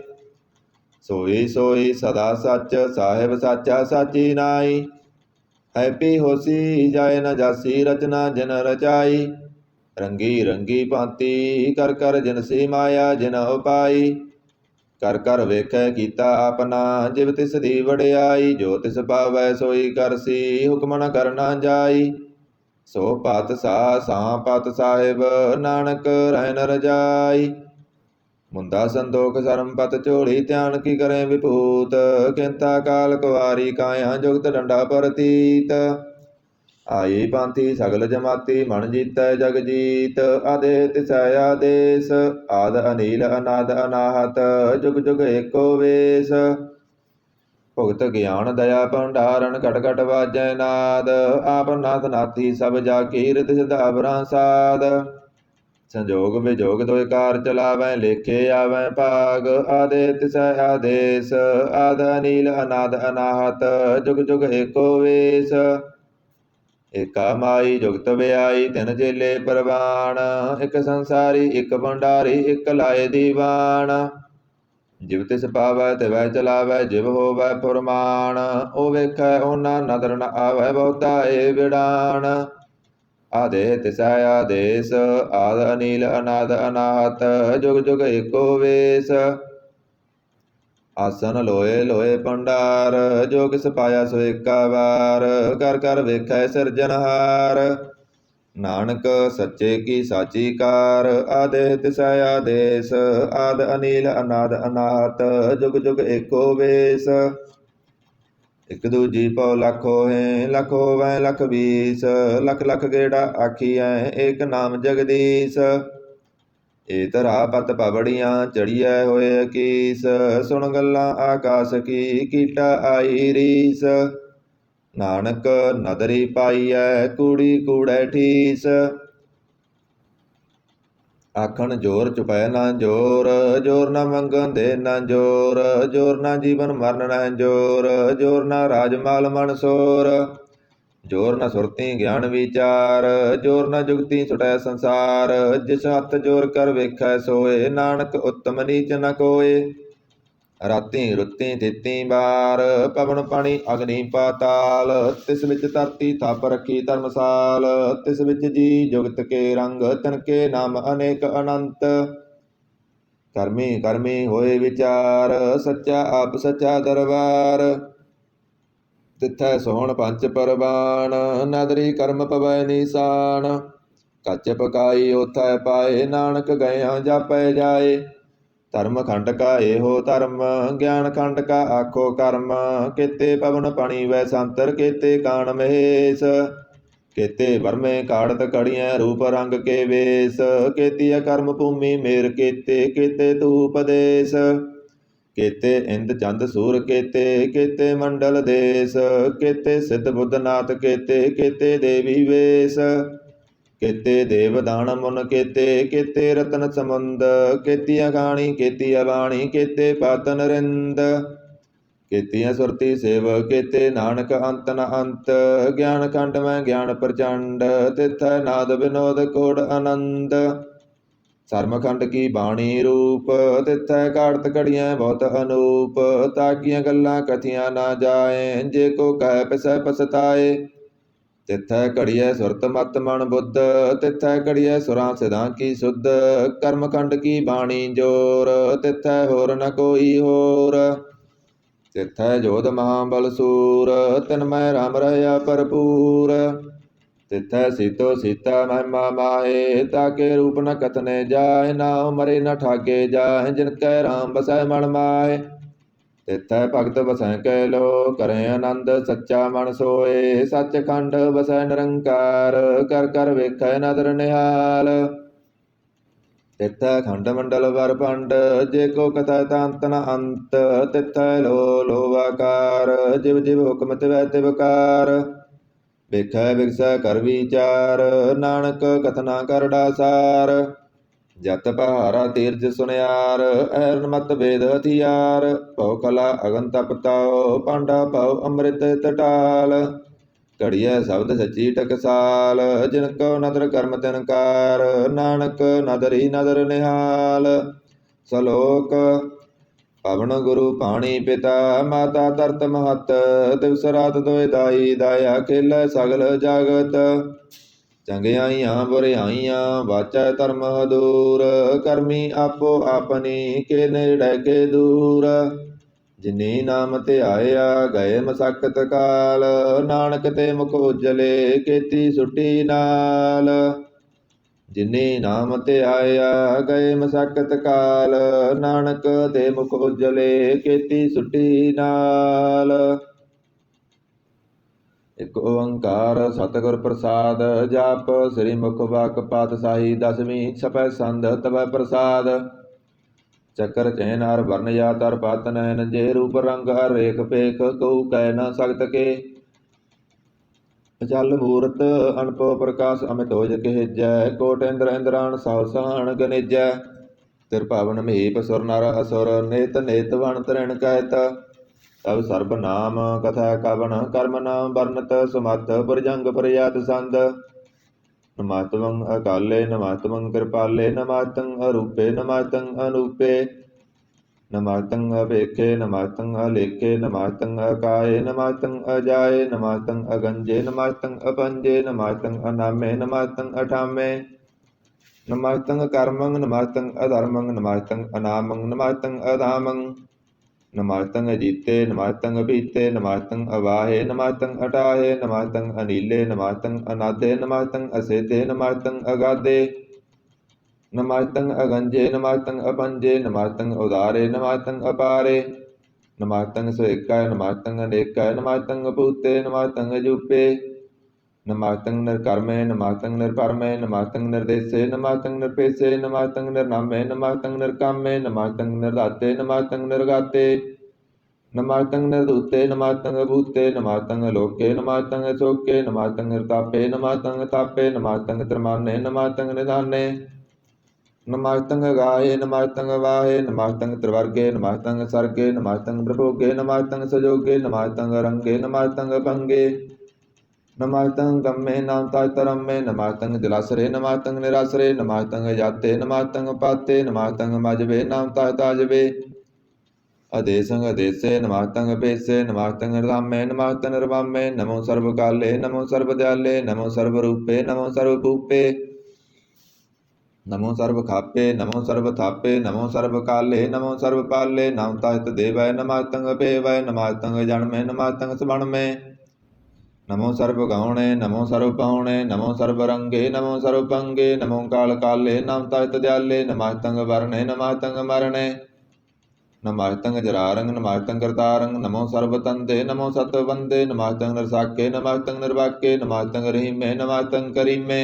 सोई सोई सदा सच साहिब साचा साची नाई। हैपी होसी जाय न जासी रचना जिन रचाई। रंगी रंगी भांति कर कर जिनसी माया जिन उपाई। कर कर वेखै कीता अपना जिव तिस दी वडियाई। जो तिस पावै सोई करसी हुक्म न करना जाई। सो पत सा पत साहिब नानक रहन रजाई। मुंदा संदोख सरम पत झोली ध्यान की करें विभूत। किंता काल कुवारी काया जुगत डंडा परतीत। आई पांति सगल जमाती मन जीतै जग जीत। आदे तिसै आदेश आद अनील अनाद अनाहत जुग जुग एको वेश। भुगत ज्ञान दया भंडारण कट कट वाजै नाद। आप नाथ नाथी सब जाकी रित सिधावरा साध। संजोग विजोग दोय कार चलावै लेखे आवै भाग। आदे तिसै आदेश आद अनील अनाद अनाहत जुग जुग एको वेश। एका माई जुगत व्याई तिन चेले परवान। एक संसारी एक भंडारी एक लाए दीवान। जिव तिस पावै तिवै चलावै जिव होवै फुरमान। ओ वेखै ओना नदर न आवै बहुता ए विड़ान। आदे तिसै आदेश आद अनील अनाद अनाहत जुग जुग एको वेश। आसन लोए लोए भंडार जो किस पाया सो एका वार। कर कर वेखै सिरजनहार। नानक सच्चे की साची कार। आदे तिसै आदेश आद अनील अनाद अनाहत जुग जुग एको वेश। एक दूजी पौ लख होए लख होवै लख बीस। लख लख गेड़ा आखियै एक नाम जगदीश। ए धरा पत पवड़ियां चढ़ियै होए अकीस। सुन गल्लां आकाश की कीटा आई रीस। नानक नदरी पाईऐ कूड़ी कूड़ै ठीस। आखन जोर चुपै ना जोर जोर ना मंगन दे ना जोर। जोर ना जीवन मरण न जोर जोर ना राजमाल मन सोर। जोर न सुरती ज्ञान विचार जोर न जुगती छुटै संसार। जिस हथ जोर कर वेखै सोए नानक उत्तम नीच न कोय। राती रुती तिती बार पवन पानी अग्नि पाताल। तिस विच धरती थप रखी धर्मसाल। तिस विच जी जुगत के रंग तिनके नाम अनेक अनंत। कर्मी कर्मी होए विचार सच्चा आप सच्चा दरबार। तिथै सोहण पंच परवान नदरी कर्म पवै निशान। कच पकाई ओथै पाए नानक गया जापै जाए। धर्म खंड का एहो धर्म ज्ञान खंड का आखो कर्म। केते पवन पानी वै संतर केते कान महेश। केते बरमे काड़त कड़ियां रूप रंग के वेश। केती कर्म भूमि मेर केते केते धूप देश। केते इंद चंद सूर केते केते मंडल देश। केते सिद्ध बुद्ध नाथ केते केते देवी वेश। केते देव दान मुन केते केते रतन समुंद। केतिया खाणी केतिया बाणी केते पातन रिंद। केतिया सुरती सेव केते नानक अंत न अंत। ज्ञान खंड में ज्ञान प्रचंड तिथै नाद विनोद कोड आनंद। सरमखंड की बाणी रूप तिथै काड़त कड़ियां बहुत अनूप। ताकियां गल्लां कथियां ना जाए जे को कह पिसै पछताए। तिथै घड़ियै सुरत मत मन बुद्ध तिथै घड़ियै सुरां सिद्धां की सुध। कर्मखंड की बाणी जोर तिथै होर न कोई होर। तिथै जोध महाबल सूर तिनमय राम रहया भरपूर। तिथै सीतो सीता महिमा माहे ताके रूप न कथने जाए। नाम मरे न ठाके जाए जिनकै राम बसै मन माहे। तिथै भगत बसै कै लो करें आनंद सच्चा मन सोए। सच खंड बसै निरंकार कर कर वेखै नदर निहाल। तिथै खंड मंडल वर पंड जे को कथै तंत न अंत। तिथै लो लोवाकार जिव जिव हुक्म तिवै तिवकार। वेखै विगसै कर विचार नानक कथना कर डासार। जत पहारा तीर्थ सुनियार ऐਰਨ मत वेद हथियार। भौ कला अगन तप ताओ पांडा भव अमृत तटाल। घड़िया शब्द सची टकसाल जिनको नदर कर्म तिनकार। नानक नदरी नदर निहाल। सलोक ਪਵਨ ਗੁਰੂ ਪਾਣੀ ਪਿਤਾ ਮਾਤਾ ਤਰਤ ਮਹਤ ਦਿਵਸ ਰਾਤ ਦੋਇ ਦਾਈ ਦਾਇਆ ਖੇਲੇ ਸਗਲ ਜਗਤ ਚੰਗਿਆਈਆਂ ਬੁਰਿਆਈਆਂ ਵਾਚੈ ਧਰਮ ਹਦੂਰ ਕਰਮੀ ਆਪੋ ਆਪਣੀ ਕੇ ਨੇੜੇ ਕੇ ਦੂਰ ਜਿਨੀ ਨਾਮ ਧਿਆਇਆ ਗਏ ਮਸਕਤ ਕਾਲ ਨਾਨਕ ਤੇ ਮੁਖ ਉਜਲੇ ਕੀਤੀ ਸੁਟੀ ਨਾਲ ਜਿਨੀ ਨਾਮ ਧਿਆਇਆ ਗਏ ਮਸਕਤ ਕਾਲ ਨਾਨਕ ਤੇ ਮੁਖ ਉਜਲੇ ਕੀਤੀ ਸੁਟੀ ਨਾਲ। ਇਕ ਓੰਕਾਰ ਸਤਿਗੁਰ ਪ੍ਰਸਾਦ ਜਪ ਸ੍ਰੀ ਮੁਖ ਵਾਕ ਪਾਤਸ਼ਾਹੀ ਦਸਵੀਂ ਛਪੈ ਸੰਧ ਤਵੈ ਪ੍ਰਸਾਦ ਚੱਕਰ ਚੈਨ ਹਰ ਵਰਨ ਜਾ ਤਰ ਪਤ ਨੈਨ ਜੇ ਰੂਪ ਰੰਗ ਹਰ ਰੇਖ ਪੇਖ ਕਉ ਕਹਿ ਨ ਸਕਤ ਕੇ ਅਚਲ ਮੂਰਤ ਅਨਪੋ ਪ੍ਰਕਾਸ਼ ਅਮਿਤ ਹੋਜ ਕਹਿਜੈ ਕੋਟ ਇੰਦਰ ਇੰਦਰਾਨ ਸਭ ਸਹਾਣ ਗਨੇਜੈ ਤਿਰ ਭਵਨ ਮਹੀਪ ਸੁਰ ਨਰ ਅਸੁਰ ਨੇਤ ਨੇਤ ਵਣ ਤ੍ਰਿਣ ਕਹਿਤ ਤਬ ਸਰਬ ਨਾਮ ਕਥਾ ਕਵਨ ਕਰਮ ਨਾਮ ਵਰਨਤ ਸਮਤ ਪੁਰਜੰਗ ਪ੍ਰਯਾਤ ਸੰਦ ਨਮਾਤਵੰ ਅਕਾਲੇ ਨਮਾਤਵੰ ਕਿਰਪਾਲੇ ਨਮਾਤੰ ਅਰੂਪੇ ਨਮਾਤੰ ਅਨੂਪੇ ਨਮਾਤੰ ਅਵੇਖੇ ਨਮਾਤੰ ਅਲੇਖੇ ਨਮਾਤੰ ਅਕਾਏ ਨਮਾਤੰ ਅਜਾਏ ਨਮਾਤੰ ਅਗੰਜੇ ਨਮਾਤੰ ਅਪੰਜੇ ਨਮਾਤੰ ਅਨਾਮੇ ਨਮਾਤੰ ਅਠਾਮੇ ਨਮਾਤੰ ਕਰਮੰ ਨਮਾਤੰ ਅਧਰਮੰ ਨਮਾਤੰ ਅਨਾਮੰ ਨਮਾਤੰ ਅਧਾਮੰ ਨਮਾਤੰ ਅਜੀਤੇ ਨਮਾਤੰ ਅਭੀਤੇ ਨਮਾਤੰ ਅਵਾਹੇ ਨਮਾਤੰ ਅਟਾਹੇ ਨਮਾਤੰ ਅਨੀਲੇ ਨਮਾਤੰ ਅਨਾਦੇ ਨਮਾਤੰ ਅਸੇਦੇ ਨਮਾਤੰ ਅਗਾਦੇ ਨਮਾਤੰ ਅਗੰਜੇ ਨਮਾਤੰ ਅਪੰਜੇ ਨਮਾਤੰ ਉਦਾਰੇ ਨਮਾਤੰ ਅਪਾਰੇ ਨਮਾਤੰ ਸੋਇਕਾ ਨਮਾਤੰ ਅਨੇਕਾ ਨਮਾਤੰ ਅਭੂਤੇ ਨਮਾਤੰ ਅਜੂਪੇ ਨਮਾਤੰ ਨਿਰਕਰਮੇ ਨਮਾਤੰ ਨਿਰਪਰਮੇ ਨਮਾਤੰ ਨਿਰਦੇਸੇ ਨਮਾਤੰ ਨਿਰਪੇਸੇ ਨਮਾਤੰ ਨਿਰਨਾਮੇ ਨਮਾਤੰ ਨਿਰਕਾਮੇ ਨਮਾਤੰ ਨਿਰਦਾਤੇ ਨਮਾਤੰ ਨਿਰਗਾਤੇ ਨਮਾਤੰ ਨਿਰਦੂਤੇ ਨਮਾਤੰ ਅਭੂਤੇ ਨਮਾਤੰ ਲੋਕੇ ਨਮਾਤੰ ਅਸੋਕੇ ਨਮਾਤੰ ਨਿਰਤਾਪੇ ਨਮਾਤੰ ਤਾਪੇ ਨਮਾਤੰ ਤਰਮਾਨੇ ਨਮਾਤੰ ਨਿਦਾਨੇ ਨਮਾਤੰ ਗਾਏ ਨਮਾਤੰ ਵਾਹੇ ਨਮਾਤੰ ਤ੍ਰਿਵਰਗੇ ਨਮਾਤੰ ਸਰਗੇ ਨਮਾਤੰ ਪ੍ਰਭੋਗੇ ਨਮਾਤੰ ਸਜੋਗੇ ਨਮਾਤੰ ਰੰਗੇ ਨਮਾਤੰ ਭੰਗੇ ਨਮਾਤੰ ਗੰਮੇ ਨਾਮ ਤਾਜ ਤਰਮੇ ਨਮਾਤੰ ਜਲਾਸਰੇ ਨਮਾਤੰ ਨਿਰਾਸਰੇ ਨਮਾਤੰ ਜਾਤੇ ਨਮਾਤੰ ਪਾਤੇ ਨਮਾਤੰ ਮਜਵੇ ਨਾਮ ਤਾਜ ਤਾਜਵੇ ਅਦੇਸੰ ਅਦੇਸੇ ਨਮਾਤੰ ਪੇਸੇ ਨਮਾਤੰ ਨਿਰਦਾਮੇ ਨਮਾਤੰ ਨਿਰਵਾਮੇ ਨਮੋ ਸਰਬ ਕਾਲੇ ਨਮੋ ਸਰਬ ਦਿਆਲੇ ਨਮੋ ਸਰਬ ਰੂਪੇ ਨਮੋ ਸਰਬ ਭੂਪੇ ਨਮੋ ਸਰਬ ਖਾਪੇ ਨਮੋ ਸਰਬ ਥਾਪੇ ਨਮੋ ਸਰਬ ਕਾਲੇ ਨਮੋ ਸਰਬ ਪਾਲੇ ਨਾਮ ਤਾਹਿਤ ਦੇਵੈ ਨਮਾਤੰ ਅਪੇਵੈ ਨਮਾਤੰ ਜਨਮੇ ਨਮਾਤੰ ਸਵਣਮੇ ਨਮੋ ਸਰਬ ਗਾਉਣੇ ਨਮੋ ਸਰਬ ਪਾਉਣੇ ਨਮੋ ਸਰਬ ਰੰਗੇ ਨਮੋ ਸਰਬ ਪੰਗੇ ਨਮੋ ਕਾਲ ਕਾਲੇ ਨਾਮ ਤਾਹਿਤ ਦਿਆਲੇ ਨਮਾਤੰ ਵਰਣੇ ਨਮਾਤੰ ਮਰਣੇ ਨਮਾਤੰ ਜਰਾਰੰਗ ਨਮਾਤੰ ਕਰਤਾਰੰਗ ਨਮੋ ਸਰਬ ਤੰਦੇ ਨਮੋ ਸਤ ਵੰਦੇ ਨਮਾਤੰ ਨਿਰਸਾਕੇ ਨਮਾਤੰ ਨਿਰਵਾਕੇ ਨਮਾਤੰ ਰਹੀਮੇ ਨਮਾਤੰ ਕਰੀਮੇ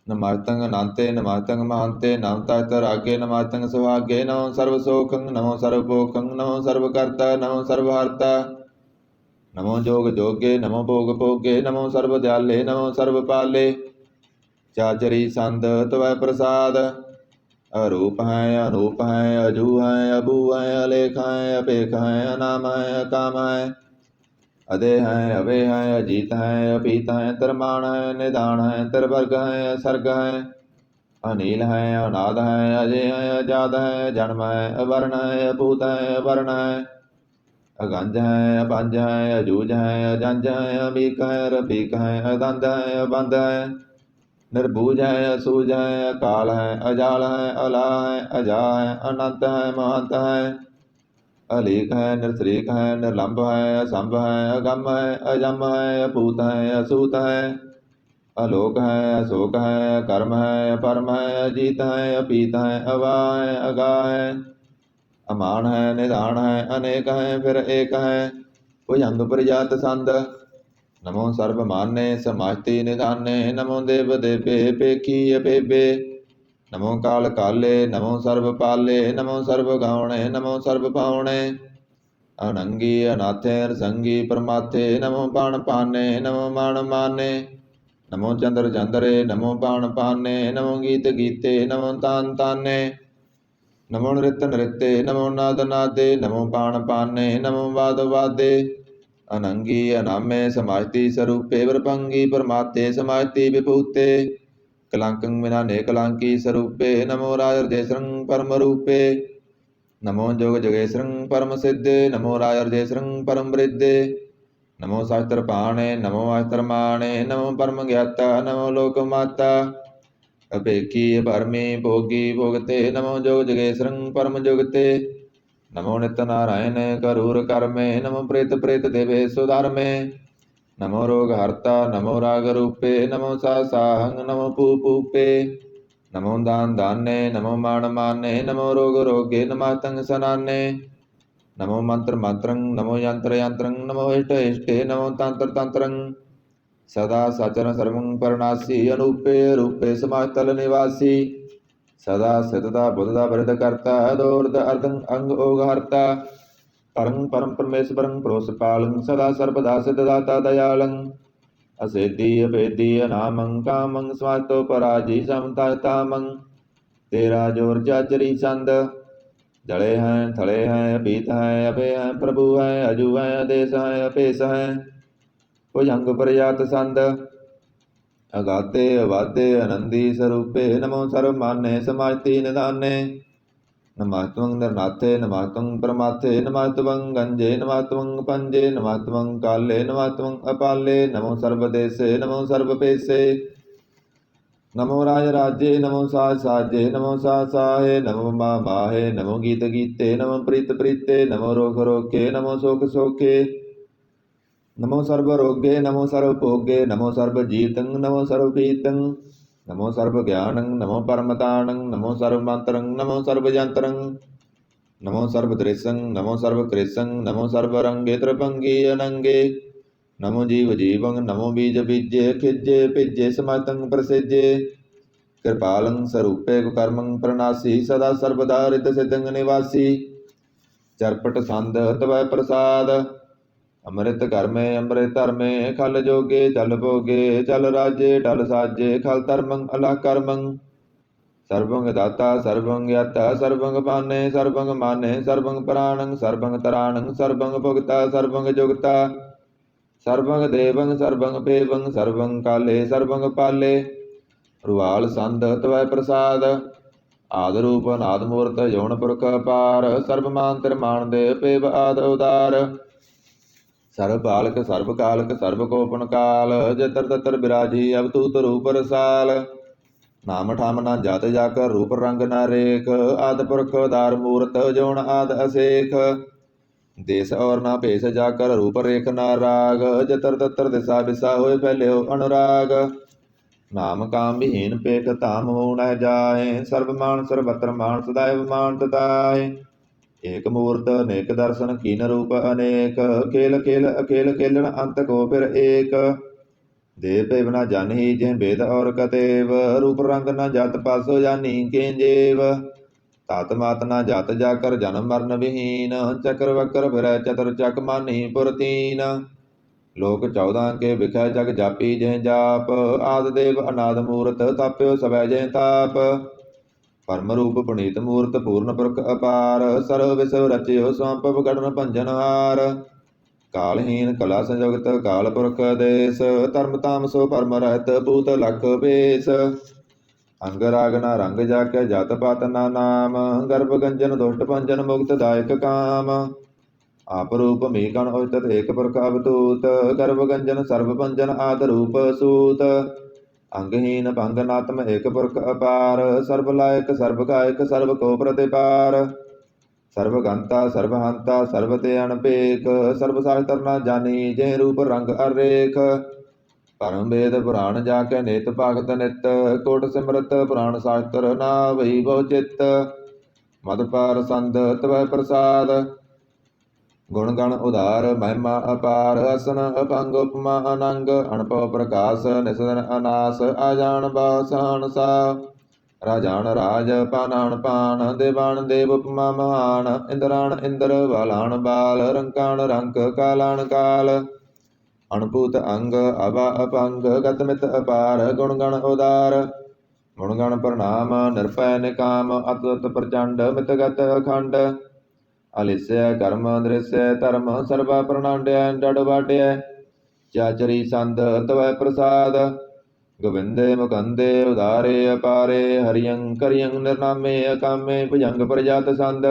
ਨਮਾਤੰ ਅਨੰਤੇ ਨਮਾਤੰ ਮਹੰਤੇ ਨਾਮ ਤਾਹਿਤ ਰਾਗੇ ਨਮਾਤੰ ਸੁਹਾਗੇ ਨਮੋ ਸਰਬ ਸੋਖੰ ਨਮੋ ਸਰਬ ਭੋਖੰ ਨਮੋ ਸਰਬ ਕਰਤਾ ਨਮੋ ਸਰਬ ਹਰਤਾ ਨਮੋ ਜੋਗ ਜੋਗੇ ਨਮੋ ਭੋਗ ਭੋਗੇ ਨਮੋ ਸਰਬ ਦਿਆਲੇ ਨਮੋ ਸਰਬ ਪਾਲੇ ਚਾਚਰੀ ਸੰਦ ਤਵੈ ਪ੍ਰਸਾਦ ਅਰੂਪ ਹੈ ਅਨੂਪ ਹੈ ਅਜੂ ਹੈ ਅਬੂ ਹੈ ਅਲੇਖ ਹੈ ਅਪੇਖ ਹੈ ਅਨਾਮ ਹੈ ਅਕਾਮ ਹੈ ਅਦੇ ਹੈ ਅਵੇ ਹੈ ਅਜੀਤ ਹੈ ਅਪੀਤ ਹੈ ਤਰਮਾਨ ਹੈ ਨਿਦਾਨ ਹੈ ਤਰਵਰਗ ਹੈ ਸਰਗ ਹੈ ਅਨੀਲ ਹੈ ਅਨਾਦ ਹੈ ਅਜੇ ਹੈ ਅਜਾਦ ਹੈ ਜਨਮ ਹੈ ਅਵਰਨ ਹੈ ਅਭੂਤ ਹੈ ਅਵਰਨ ਹੈ ਅਗੰਜ ਹੈ ਅਪੰਜ ਹੈ ਅਜੂਜ ਹੈ ਅਜੰਜ ਹੈ ਅਮੀਕ ਹੈ ਰਫੀਕ ਹੈ ਅਦੰਦ ਹੈ ਅਬੰਦ ਹੈ ਨਿਰਭੂਜ ਹੈ ਅਸੂਜ ਹੈ ਅਕਾਲ ਹੈ ਅਜਾਲ ਹੈ ਅਲਾ ਹੈ ਅਜਾ ਹੈ ਅਨੰਤ ਹੈ ਮਹੰਤ ਹੈ ਅਲੀਕ ਹੈ ਨਿਰਸਰੀਕ ਹੈ ਨਿਰਲੰਭ ਹੈ ਅਸੰਭ ਹੈ ਅਗੰਮ ਹੈ ਅਜਮ ਹੈ ਅਭੂਤ ਹੈ ਅਸੂਤ ਹੈ ਅਲੋਕ ਹੈ ਅਸੋਕ ਹੈ ਅਕਰਮ ਹੈ ਅਪਰਮ ਹੈ ਅਜੀਤ ਹੈ ਅਪੀਤ ਹੈ ਅਵਾ ਹੈ ਅਗਾ ਹੈ ਅਮਾਨ ਹੈ ਨਿਧਾਨ ਹੈ ਅਨੇਕ ਹੈ ਫਿਰ ਏਕ ਹੈ ਭੁਜੰਗ ਪ੍ਰਜਾਤ ਸੰਦ ਨਮੋ ਸਰਬ ਮਾਨੇ ਸਮਾਸਤੀ ਨਿਧਾਨੇ ਨਮੋ ਦੇਵ ਦੇਵੇ ਪੇਖੀ ਅਪੇਬੇ ਨਮੋ ਕਾਲ ਕਾਲੇ ਨਮੋ ਸਰਬ ਪਾਲੇ ਨਮੋ ਸਰਬ ਗਾਉਣੇ ਨਮੋ ਸਰਬ ਪਾਉਣੇ ਅਨੰਗੀ ਅਨਾਥੇ ਅਰਸੰਗੀ ਪਰਮਾਥੇ ਨਮੋ ਬਾਣ ਪਾਨੇ ਨਮੋ ਮਾਣ ਮਾਨੇ ਨਮੋ ਚੰਦਰ ਚੰਦਰੇ ਨਮੋ ਬਾਣ ਪਾਨੇ ਨਮੋ ਗੀਤ ਗੀਤੇ ਨਮੋ ਤਾਨ ਤਾਨੇ ਨਮੋ ਨ੍ਰਿਤ ਨ੍ਰਿਤੇ ਨਮੋ ਨਾਦ ਨਾਦੇ ਨਮੋ ਬਾਣ ਪਾਨੇ ਨਮੋ ਵਾਦ ਵਾਦੇ ਅਨੰਗੀ ਅਨਾਮੇ ਸਮਾਜਤੀ ਸਰੂਪੇ ਵਰਪੰਗੀ ਪਰਮਾਤੇ ਸਮਾਜਤੀ ਵਿਭੂਤੇ ਕਲੰਕੰ ਵਿਨਾਨੇ ਕਲੰਕੀ ਸਰੂਪੇ ਨਮੋ ਰਾਜ ਦੇਸਰੰ ਪਰਮ ਰੂਪੇ नमो जोग जगेश्वरं परम सिद्धे नमो राजर्जेश्वरं परम वृद्धे नमो शास्त्र पाणे नमो अस्त्र माणे नमो परम ज्ञाता नमो लोक माता अपेक्षी परमे भोगी भोगते नमो जोग जगेश्वरं परम जुगते नमो नित्य नारायण करूर कर्मे नमो प्रेत प्रेत देवे सुधर्मे नमो रोग हर्ता नमो राग रूपे नमो साहंग नमो पूपे नमो दान दाने नमो मान माने नमो रोग रोगे नमातंग सनाने नमो मंत्र मंत्रं नमो यंत्र यंत्रं नमो इष्ट इष्टे नमो तंत्र तंत्रं सदा सचर सर्वं परनासी अनूपे रूपे समातल निवासी सदा सतता बुद्धता वृद्ध करता दोर्द अर्धं अंग ओघहर्ता परं परम परमेश्वरं प्रोसपालं सदा सर्वदा सिद्धदाता दयालं असेद्धि अभेद्धि अनामं कामं स्वातो पराजी समतामं तेरा जोर जाचरी चंद जड़े हैं थड़े हैं अभीत हैं अभे हैं प्रभु हैं अजू हैं आदेश हैं अपेश हैं भुजंग प्रयात संद अगाते अवाते आनंदी स्वरूपे नमो सर्वमान्य समाजति निदाने नमात्वं नरनाथे नमात्वं परमाथे नमात्वं गंजे नमात्वं पंजे नमात्वं काले नमात्वं अपाले नमो सर्वदेशे नमो सर्वपेशे नमो राज राज्ये नमो साजे नमो साहे नमो माहे नमो गीत गीते नमो प्रीत प्रीते नमो रोग रोगे नमो शोक शोके नमो सर्व रोगे नमो सर्व भोगे नमो सर्व जीतं नमो सर्व पीतं नमो सर्व ज्ञानं नमो परमतानं नमो सर्व मंत्रं नमो सर्व यंत्रं नमो सर्व दृश्यं नमो सर्व कृष्णं नमो सर्व रंगे त्रिभंगे अनंगे नमो जीव जीवं नमो बीज बीजे खिज्जे पिज्जे समतं प्रसिज्जे कृपालं स्वरूपे कर्मं प्रणासी सदा सर्वदा रित सिद्धं निवासी चरपट संद तवै प्रसाद अमृत कर्मे अमृत धर्मे खल जोगे चल भोगे चल राजे टल साजे खल धर्मं अला कर्मं सर्वं दाता सर्वं ज्ञाता सर्वं पाने सर्वं माने सर्वं प्राणं सर्वं तराणं सर्वं भुगता सर्वं जुगता सर्वं देवं सर्वं पेवं सर्वं काले सर्वं पाले रुवाल संद तवै प्रसाद आद रूप नाद मूर्त यौन पुरख अपार सर्वमान मान दे पेव आद उदार सर्व बालक सर्व कालक सर्व कोपन काल जतर ततर बिराजी अवतूत रूप रसाल नाम ठाम ना जात जाकर रूप रंग न रेख आद पुरख दार मूर्त जौन आद असेख देश और ना भेष जाकर रूप रेख न राग जतर ततर दिशा बिसा होए फैले हो अनुराग नाम काम विहीन पेख धाम हो न जाए सर्व मान सर्वत्र मान सदैव मान तताए एक मूर्त अनेक दर्शन कीन रूप अनेक खेल खेल अखेल खेलन अंत को फिर एक देव पेव न जानी जय भेद और कतेव रूप रंग न जात पासो जानी के जेव तात मात न जात जाकर जन्म मरण विहीन चक्र वक्र फिर चतुर चक मानी पुरतीन लोक 14 के विखय जग जापी जय जाप आद देव अनाद मूर्त ताप्यो सवै जय ताप परम रूप पुनीत मूर्त पूर्ण पुरख अपार सर्व विश्व रचियो संपव गढ़न भंजन हार कालहीन कला संयुक्त काल पुरख देश धर्म ताम सो परम रहत भूत लख बेस अंग राग न रंग जाके जात पात ना नाम गर्भ गंजन दुष्ट भंजन मुक्त दायक काम आप रूप मी कण उचित एक पुरख अवतूत गर्भ गंजन सर्व भंजन आद रूप सूत अंगहीन भंगनात्म एक पुरख अपार सर्व लायक सर्व गायक सर्व को प्रतिपार सर्व गंता सर्व हंता सर्व ते अनपेक सर्व शास्त्र न जानी जय रूप रंग अरेख परम वेद पुराण जाके नित भगत नित कोट सिमरत पुराण शास्त्र ना वही बहु चित मद पार संद तवै प्रसाद गुण गण उदार महिमा अपार असन अपंग उपमा अनंग अणपव प्रकाश निसदन अनास आजान बासान सा राजान राज पानान पान देवान देव उपमा महान इंद्रान इंद्र बालान बाल रंकान रंक कालान काल अणभूत अंग अभा अपंग गतमित अपार गुण गण उदार गुण गण प्रणाम निरपय निकाम अतुत प्रचंड मितगत अखंड अलिस्य कर्म दृश्य धर्म सर्वा प्रणांड्य डड वाड्य चाचरी संद तवै प्रसाद गोविंदे मुकंदे उदारे अपारे हरियं करियं निर्नामे अकामे भुजंग प्रजात संद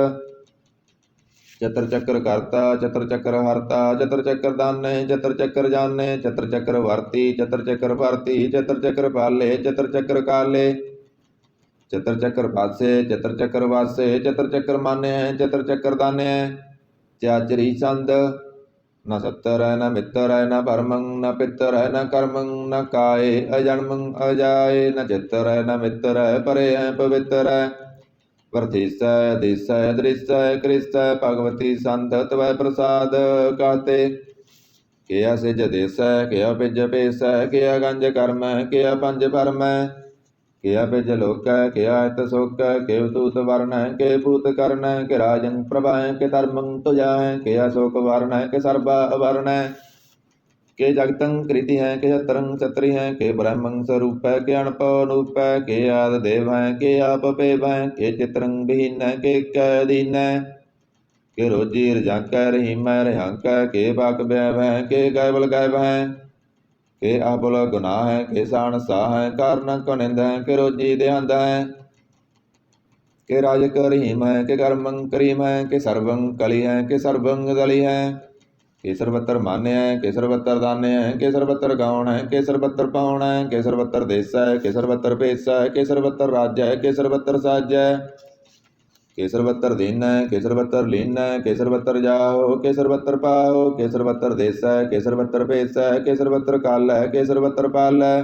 चतर चक्र करता चतर चक्र हरता चतर चक्र दाने चतर चक्र जाने चतर चक्र वर्ती चतर चक्र भारती चतर चक्र पाले चतर चक्र काले चतर चक्र पासे चतर चक्र वासे चतर चक्र माने चतर चक्र दाने चाचरी छंद न सत्तर है न मित्र है न परमं न पितर है न कर्मं न काये अजन्मं अजाये न चित्र है न मित्र है परे है पवित्र है वर्थिसय दिसय दृश्य कृष्य भगवती संत तवै प्रसाद कहते किया सिज देस किया पिज पेस किया गंज कर्म किया पंज परम किया पिज लोक किया हित सुख के दूत वर्ण के भूत कर्ण के राजन प्रभा के धर्मं तुजा किया शोक वर्ण के सर्वा वर्ण के जगतं कृति है के तरंग छत्री है के ब्रह्मं स्वरूप है के अणप अनूप है के आद देव है के आप पेव है के चित्रंग विहीन है के अधीन है के रोजी रजाक रहीम रहाक के बाक बैव है के गायबल गायब है के आबुल गुनाह है के सान साह है कारण कनिंद है के रोजी देहंद है के राज करीम है के कर्मं करीम है के सर्वं कली है के सर्वं दली है के सर्वत्र मान्य है के सर्वत्र दान्य है के सर्वत्र गौण है के सर्वत्र पाउण है के सर्वत्र देश है के सर्वत्र पेश है के सर्वत्र राज्य है के सर्वत्र साज्य है के सर्वत्र दीन है के सर्वत्र लीन है के सर्वत्र जाओ के सर्वत्र पाओ के सर्वत्र देश है के सर्वत्र पेश है के सर्वत्र काल है के सर्वत्र पाल है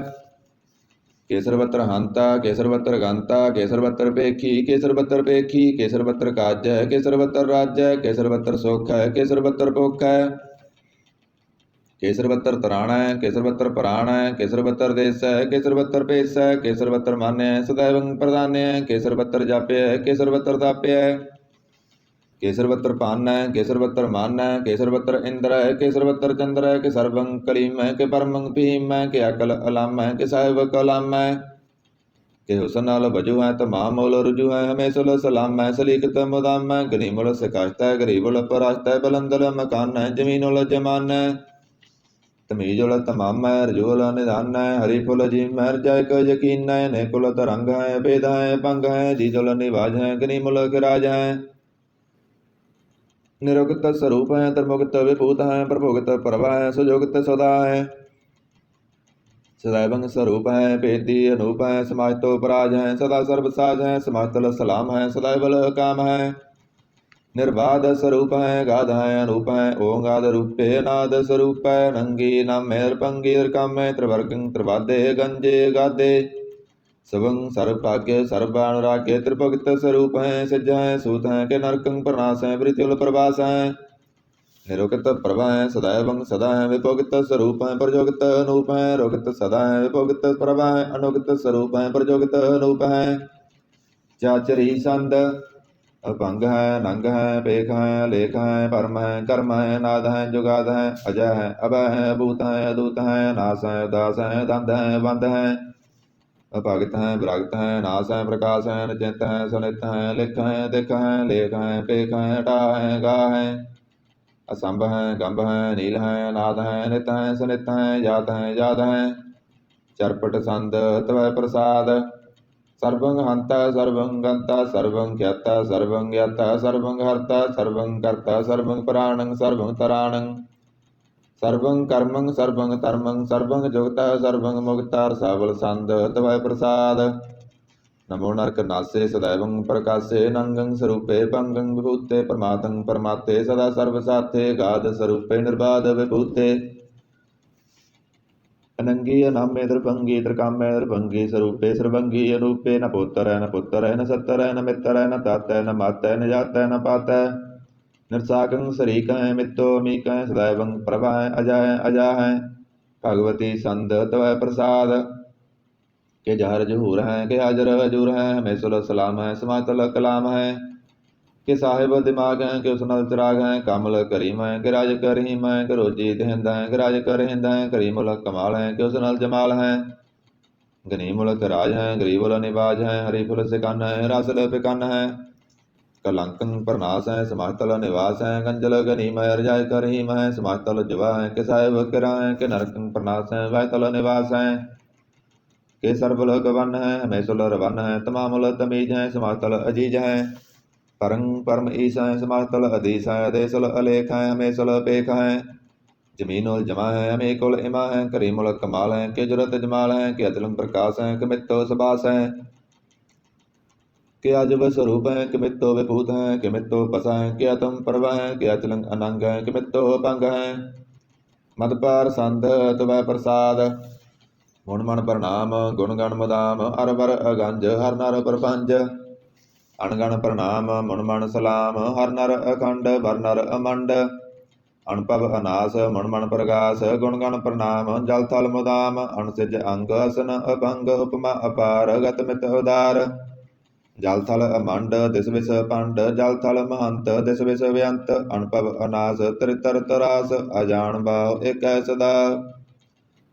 के सर्वत्र हंता के सर्वत्र गंता के सर्वत्र पेखी के सर्वत्र पेखी के सर्वत्र काज है के सर्वत्र राज्य के सर्वत्र सुख है के सर्वत्र भुख है के सर्वत्र तराण है के सर्वत्र प्राण है के सर्वत्र देश है के सर्वत्र पेश है के सर्वत्र मान्य है सदैव प्रधान्य है के सर्वत्र जाप्य है के सर्वत्र ताप्य है के सर्वत्र पान है के सर्वत्र मान है के सर्वत्र इंद्र है के सर्वत्र चंद्र है के सर्वं कलीम है के परमं भीम है के अकल अलाम है के साहिब कलाम है के हुसनाल बजू है तमाम रुजू है हमेशा सलाम है सलीकत मुदाम है गरीमुल सिकाश्त है गरीबुल पराश्त है बुलंदल मकान है जमीनुल जमान है तमीजुल तमाम है रजूल निधान है हरिफुल जीम है जय को यकीन है नेकुल तरंग है वेद है पंग है जीजुल निवाज है गनीमुल राज है निरुक्त स्वरूप है त्रिमुक्त विभूत है प्रभुगत प्रभा है सुजोगत सदा है सदैव स्वरूप है पेदी अनूप है समाज तो पराज है सदा सर्वसाज है समाजतल सलाम है सदैवल काम है निर्बाध स्वरूप है गाध है अनूप है ओंगाद रूपे नाद स्वरूप है नंगी नम मेर पंगी काम त्रिवर्गं त्रिवादे गंजे गादे सबं सर्वभाग्य सर्वानुराग्य त्रिभक्त स्वरूप है सिज है सूत है के नरकं प्रनाश है वृत्युल प्रभास है निरुक्त प्रभा है सदैवं सदा है विभोगित स्वरूप है प्रजोगित अनूप है रोगित सदा है विभोगित प्रभा है अनुगित स्वरूप है प्रजोगित अनूप है चाचरी छंद अपंग है नंग है पेख है लेख है परम है कर्म है नाद है जुगाद है अजय है अभय है भूत है अदूत है नाश है उदास है दंध है बंध है अभगत है विरागत है नाश है प्रकाश है निचित है सुनित है लिख है दिख है लेख है पेख है टा है गा है असंभ है गंभ है नील है नाद है नित है सुनित है जात है चरपट संद तवै प्रसाद सर्वं हंता सर्वं गंता सर्वं ज्ञाता सर्वं ज्ञाता सर्वं हर्ता सर्वं कर्ता सर्वं प्राणं सर्वं तराणं सर्वं कर्मं सर्वं धर्मं सर्वं जुगता सर्वं मुक्ता सावल संद तवै प्रसाद नमो नरक नासे सदैवं प्रकाशे नंगं स्वरूपे भंगं विभूते परमातं परमाते सदा सर्वसाथे गाद स्वरूपे निर्बाध विभूते अनंगी अनाम्य द्रभंगी त्रिकाम्य द्रभंगी स्वरूपे सर्वंगी अरूपे न पुत्र है न सत्तर है न मित्र है न तात है न मात है न जात है न पात है निर्साकं शरीक है मित्तो अमीक है सदैवं प्रभा है अजा है भगवती संद तवै प्रसाद के जहर जहूर है के हाजर हजूर है हमेशा सलाम है समातल कलाम है के साहिब दिमाग है के उसनल चिराग है कामल करीम है के राज करीम है के रोजी हिंद है के राज कर हिंद है करीमुल कमाल है के उसनल जमाल है गनीमुल राज है गरीबुल निवाज है हरिफुल सिकन है रासल पिकन है कलंकं प्रनाश है समातल निवास है गंजल गनीम है रजाय करीम है समातल जुवा है के साहिब किरा है के नरकं प्रनाश है वायतल निवास है के सर्वल गवन है हमेशुल रवन है तमामुल तमीज है समातल अजीज है परं परम ईसाएँ समातल अधीसाएँ अधेसल अलेख हैं हमेशल पेख हैं जमीनुल जमा है हमें कुल इमा है करीमुल कमाल है के जुरत जमाल है के अतुलम प्रकाश है के मित्तो सबास है के अजब स्वरूप है के मित्तो विभूत है के मित्तो पस है के अतम पर्व है के अचलंग अनंग है के मित्तो पंग है मद पर संध तुवै प्रसाद गुण मन प्रणाम गुण गण मदाम हर वर अगंज हर नर प्रपंच अणगण प्रणाम मुन मन सलाम हर नर अखंड वर नर अमंड अणपव अनास मुन मन प्रगास गुण गण प्रणाम जल थल मुदाम अणसिज अंग असन अभंग उपमा अपार गत मित उदार जल थल अमंड दिस विष पंड जल थल महंत दिस विष व्यंत अणपव अनास त्रितर तरास अजान भाव एक सदा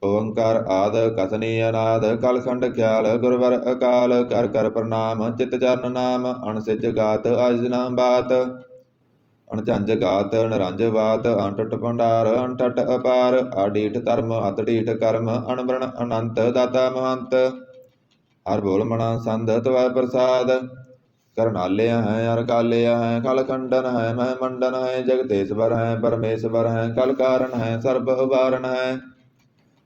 ओंकार आद कसनी अनाद कलखंड ख्याल गुरवर अकाल कर कर प्रणाम चित चरण नाम अणसिज गात अज नाम बात अणझंझ गात नरंज वात अणटट भंडार अणठट अपार आडीठ धर्म अतडीठ कर्म अणवरण अनंत दाता महंत हर बोल मना संध तवै प्रसाद करनालिया है अरकालिया है कलखंडन है मह मंडन है जगतेश्वर है परमेश्वर है कल कारण है सर्व उबारण है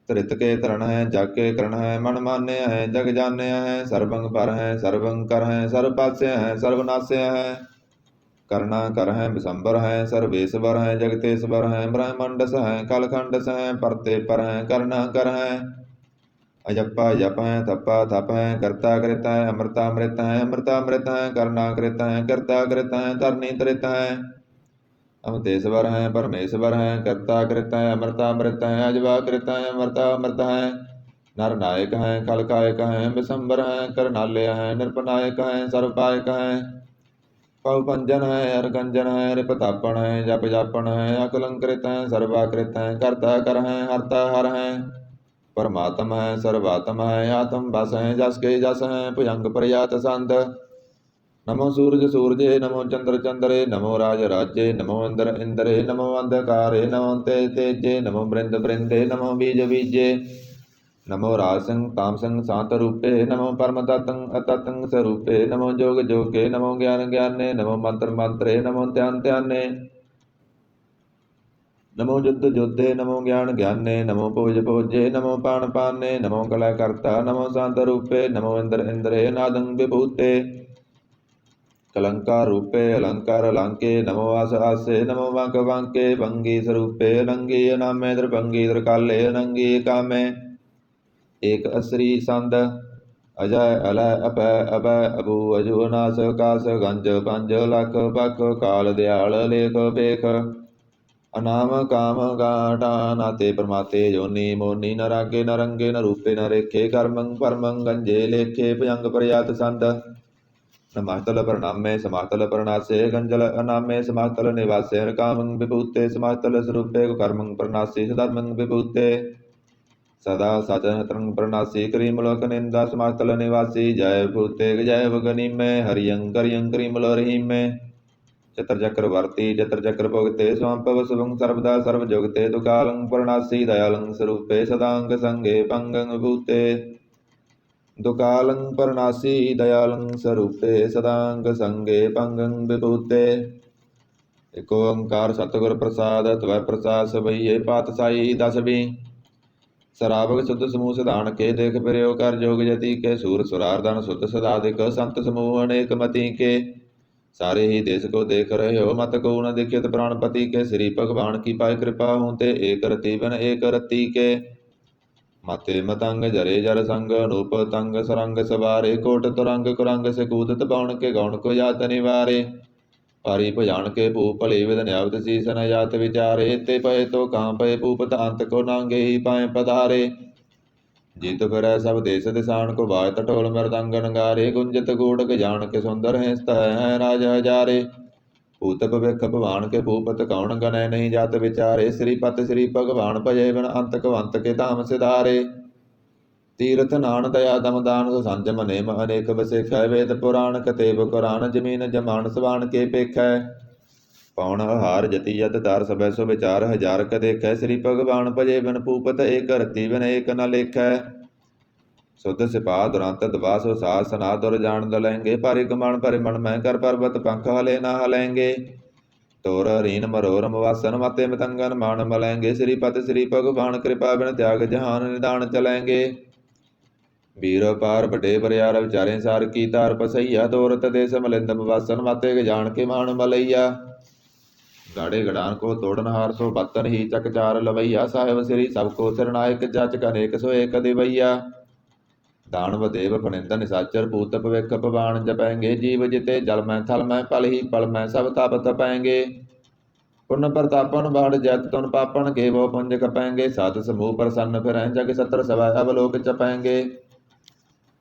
त्रित के तरण है जग के करण है मन मान्य है जग जान्य है सर्वंग पर है सर्वंग कर है सर्वपास्य है सर्वनाश्य है करना कर है विशंबर है सर्वेश्वर है जगतेश्वर है ब्रह्मंडस है कलखंडस है परते पर है करना कर है अजप्पा जप है तप्पा तप है कर्ता कृत है अमृता मृत है अमृता मृत है करना कृत है कर्ता कृत है तरनी तृत है अमृतेश्वर है परमेश्वर है कर्ता कृत है अमृता मृत है अजवा कृत है अमृता अमृत है नर नायक है कलकायक है विशंबर है करनाल्य है निरपनायक है सर्वपायक है पव पंजन है अरगंजन है रिपतापन है जप जापन है अकलंकृत है सर्वाकृत है कर्ता कर है हरता हर है परमात्मा है सर्वात्मा है आत्म बस है जस के जस है भुजंग प्रयात संत नमो सूरज सूरजे नमो चंद्र चंद्रे नमो राज राज्ये नमो इंद्र इंद्रे नमो अंधकारे नमो तेजे नमो बृंद बृंदे नमो बीज बीजे नमो राजसंग तामसंग शांत रूपे नमो परम तत्ंग अतत्ंग स्वरूपे नमो जोग जोगे नमो ज्ञान ज्ञाने नमो मंत्र मंत्रे नमो ध्यान ध्याने नमो युद्ध युद्धे नमो ज्ञान ज्ञाने नमो भोज भोजे नमो पान पाने नमो कला कर्ता नमो शांत रूपे नमो इंद्र इंद्रे नादंग विभूते कलंकार रूपे अलंकार अलंके नमो आस आसे नमो वांक वांके भंगी स्वरूपे अलंगी नामे द्रभंगी द्रकाले अनंगी कामे एक असरी संद अजय अलय अपय अभय अभु अजु नास कास गंज पंज लख बख काल दयाल लेख बेख अनाम काम गाटा नाते परमाते जोनी मोनी न रागे न रंगे न रूपे न रेखे कर्मं परमं गंजे लेखे भयंग प्रयात संद समातल प्रणामे समातल प्रणासे गंजल अनामे समातल निवासे कामं विभूते समातल स्वरूपे कर्मं प्रणासी सधर्मं विभूते सदा सचन तरंग प्रणासी करीमलोक निंदा समातल निवासी जय भूते जय भगनी में हरियंकर यंकरीमल रही में चतर चक्रवर्ती चतर चक्र भोगते स्वाम्पव शुभं सर्वदा सर्व जोगते दुकालं प्रणासी दयालं स्वरूपे सदांग संगे पंगं भूते दुकालं प्रणासी दयालं स्वरूपे सदांग संगे पंगं विभूते एक ओंकार सतगुर प्रसाद त्वै प्रसाद सबैये पातशाही दसवीं सरावक शुद्ध समूह सिधान के देख फिर्यो कर जोग जति के सूर सुरारधन शुद्ध सदाधिक संत समूह अनेक मति के सारे ही देश को देख रहे हो मत को न दिखित प्राणपति के श्री भगवान की पाय कृपा होते एक रति बन एक रति के मते मतंग जरे जर संग अनूप तंग सरंग सवारे कोट तुरंग कुरंग से कूदत बाण के गौण को जात निवारे पारी भजान के भूप भले विद न्यावत शीसन जात विचारे ते पय तो कहाँ पय भूपत अंत को नांगे ही पाए पधारे जीत फिर सब देश दिशान को बाय टोल मृदंग नगारे गुंजत गूढ़ जान के सुंदर हैं स्तः हैं राज हजारे भूत भविख भवान के भूपत कौन गणय नहीं जात विचारे श्रीपत श्री भगवान भजे बिन अंत कवंत के धाम सिधारे तीर्थ नान दया दम दान संजम नेम अनेक बसेख वेद पुराण कतेब कुरान जमीन जमान सवान के पेख पौन हार जति यत दार सब सो विचार हजार क देख श्री भगवान भजे बिन भूपत एक रति बिन एक न लेख ਸੁਧ ਸਿਪਾ ਦੁਰੰਤ ਦਵਾ ਸੋ ਸਾਸ ਨਾ ਦੁਰ ਜਾਣ ਦਲੈਂਗੇ। ਪਰਿ ਕਮਣ ਪਰਿ ਮਨ ਮੈਂ ਕਰ ਪਰਬਤ ਪੰਖ ਹਲੇ ਨਾ ਹਲੈਂਗੇ। ਤੋਰ ਰੀਨ ਮਰੋਰ ਮਵਾਸਨ ਮਤੇ ਮਤੰਗਨ ਮਾਨ ਮਲੈਂਗੇ। ਸ੍ਰੀਪਤ ਸ੍ਰੀ ਭਗਵਾਨ ਕਿਰਪਾ ਬਿਨ ਤਿਆਗ ਜਹਾਨ ਨਿਦਾਨ ਚਲੈਂਗੇ। ਵੀਰ ਪਾਰ ਵੱਡੇ ਬਰਿਆਰ ਵਿਚਾਰੇ ਸਾਰ ਕੀ ਤਾਰ ਪਸਈਆ। ਤੋਰਤ ਦੇਸ ਮਲਿੰਦ ਮਵਾਸਨ ਮਤੇ ਜਾਣ ਕੇ ਮਾਨ ਮਲਈਆ। ਗਾੜੇ ਗੜਾਨ ਕੋ ਤੋੜਨ ਹਾਰ ਸੋ ਬਤਨ ਹੀ ਚਕਚਾਰ ਲਵਈਆ। ਸਾਹਿਬ ਸ੍ਰੀ ਸਭ ਕੋ ਸਿਰਨਾਇਕ ਜਾਚਕ ਅਨੇਕ ਸੋ ਏਕ ਦਿਵਈਆ। ਦਾਨਵ ਦੇਵ ਫਨਿੰਦ ਨਿਸਾਚਰ ਭੂਤ ਭਵਿਖ ਭਵਾਨ ਜਪੈਂਗੇ। ਜੀਵ ਜਿਤੇ ਜਲ ਮੈਂ ਥਲ ਮੈਂ ਪਲ ਹੀ ਪਲ ਮੈਂ ਸਭ ਤਪ ਤਪੈਂਗੇ। ਪੁਨ ਪ੍ਰਤਾਪਨ ਬਾੜ ਜੈਤ ਤੁਨ ਪਾਪਨ ਕੇ ਬਹੁ ਪੁੰਜ ਕਪੈਂਗੇ। ਸਤ ਸਮੂਹ ਪ੍ਰਸੰਨ ਫਿਰੈ ਜਗ ਸਤਰ ਸਵੈ ਅਵਲੋਕ ਚਪੈਂਗੇ।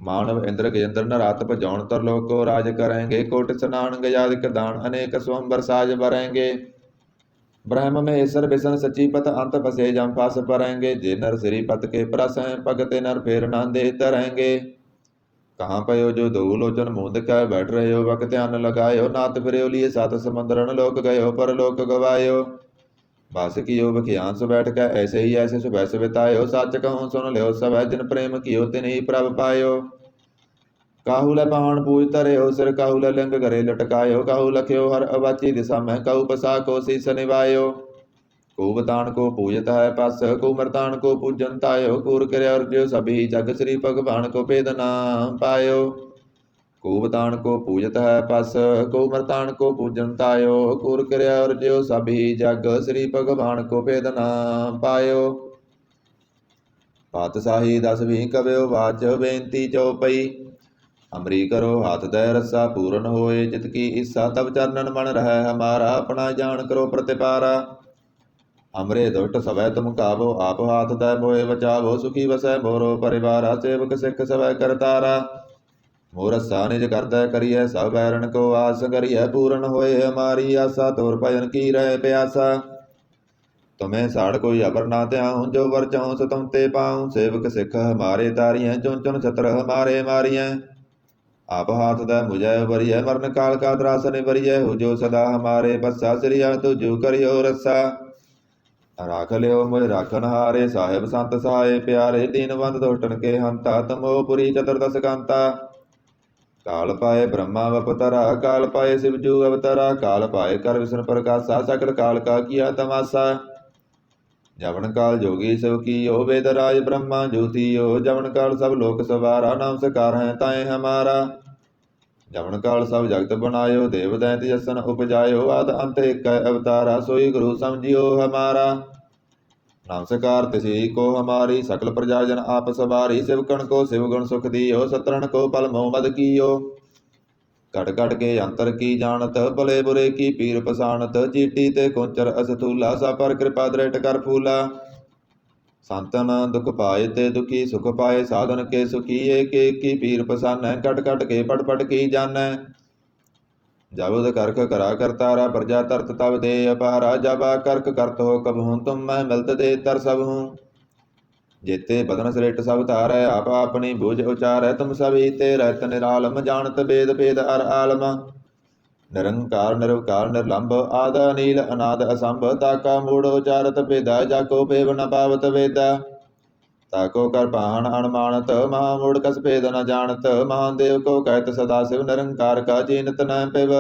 ਮਾਨਵ ਇੰਦਰ ਗਜੇਂਦਰ ਨਰਾਤ ਭਜੌਣ ਤਰਲੋਕ ਕੋ ਰਾਜ ਕਰੈਂਗੇ। ਕੋਟ ਸਨਾਨ ਗਜਾਦ ਕਰਦਾਨ ਅਨੇਕ ਸਵੰਬਰ ਸਾਜ ਬਰੈਂਗੇ। ब्रह्म महेश्वर विष्णु सची पत अंत फसे जम फास परेंगे। जे नर श्री पत के प्रस हैं भगते नर फेर ना दे तरेंगे। कहाँ पयो जो दो लोचन मूंद कै बैठ रहे हो वक्त ध्यान लगायो। नाथ फिरे लिए सात समुद्रन लोक गयो पर लोक गवायो। बास कियो बखियांस बैठ कै ऐसे ही ऐसे सुबह सुबितायो। सच कहूँ सुन लो सब जिन प्रेम कियो तिन ही प्रभ पायो। काहू लै पहाण पूज धरे हो सिर काहू लै लिंग घरे लटकायो। काहू लख्यो हर अवाची दिशा में कहू पसा को शीस निभायो। को बतान को पूजत है पस को मरतान को पूजन तायो। कूर करे अर्जो सभी जग श्री भगवान को भेद ना पायो। को बतान को पूजत है पस को मरतान को पूजन तायो। कूर करे अर्जो सभी जग श्री भगवान को भेद ना पायो। पातशाही 10वीं कव्यो वाच बेनती चौपई। अमरी करो हाथ दय रस्सा पूरन होए जित की इच्छा। तब चरणन मन रह हमारा अपना जान करो प्रतिपारा। हमरे दुष्ट सवै तुम काबो आप हाथ दय मोए बचावो। सुखी वसै मोरो परिवारा सेवक सिख सवै करतारा। मोर रस्सा निज कर दय करिय सब बैरन को आस करिय। पूरन होए हमारी आशा तोर भजन की रह प्यासा। तुम्हें साड़ कोई अबर ना त्याऊं जो वर चाहूं सो तुम ते पाऊं। सेवक सिख हमारे तारिय चुन चुन छत्र हमारे मारिय। आप हाथ दय मुझे बरिय मरण काल का त्रासन बरिय। हो जो सदा हमारे बस्सा श्रिया तुझु करियो रस्सा। राख लियो मुझ राखन हारे साहिब संत सहाय प्यारे। दीनवंत दुष्टन के हंता तमोपुरी चतुर्दश कांता। काल पाए ब्रह्मा अवतरा काल पाए शिवजू अवतरा। काल पाए कर विष्णु प्रकाशा सकल काल का किया तमाशा। जवन काल जोगी शिव कियो वेद राज ब्रह्मा ज्योतियो। जवन काल सब लोक सवारा नाम सकार है ताए हमारा। जवन काल सब जगत बनायो देव दैत जसन उपजायो। आद अंत एक अवतारा सोई गुरु समझियो हमारा। नाम सकार तिसी को हमारी सकल प्रजा जन आप सवारी। शिवगण को शिवगुण सुख दियो सतरण को पल मोह मद कियो। घट घट के अंतर की जानत भले बुरे की पीर पसानत। चीटी ते कुंचर असथूला सा पर कृपा दृढ़ कर फूला। संतन दुख पाए ते दुखी सुख पाए साधन के सुखी। एक एक की पीर पसानै कट कट के पट पट की जानै। जब उद करख करा करतारा प्रजा तरत तब दे अपारा। जब करख करत हो कब हूँ तुम मैं मिलत दे तर सब हूँ। जेते बदन श्रेष्ठ सब तारै आप अपनी भुज उचारै। तुम सभी ते रहत निरालम जानत वेद भेद अर आलम। निरंकार निरवकार निर्लंब आद अनील अनाद असंभ। ताका मूढ़ उचारत भेदा जाको भेव न पावत वेदा। ताको कर पाहन अणमानत महामूढ़ कस भेद न जानत। महादेव को कहत सदा शिव निरंकार का जीनत न पिव।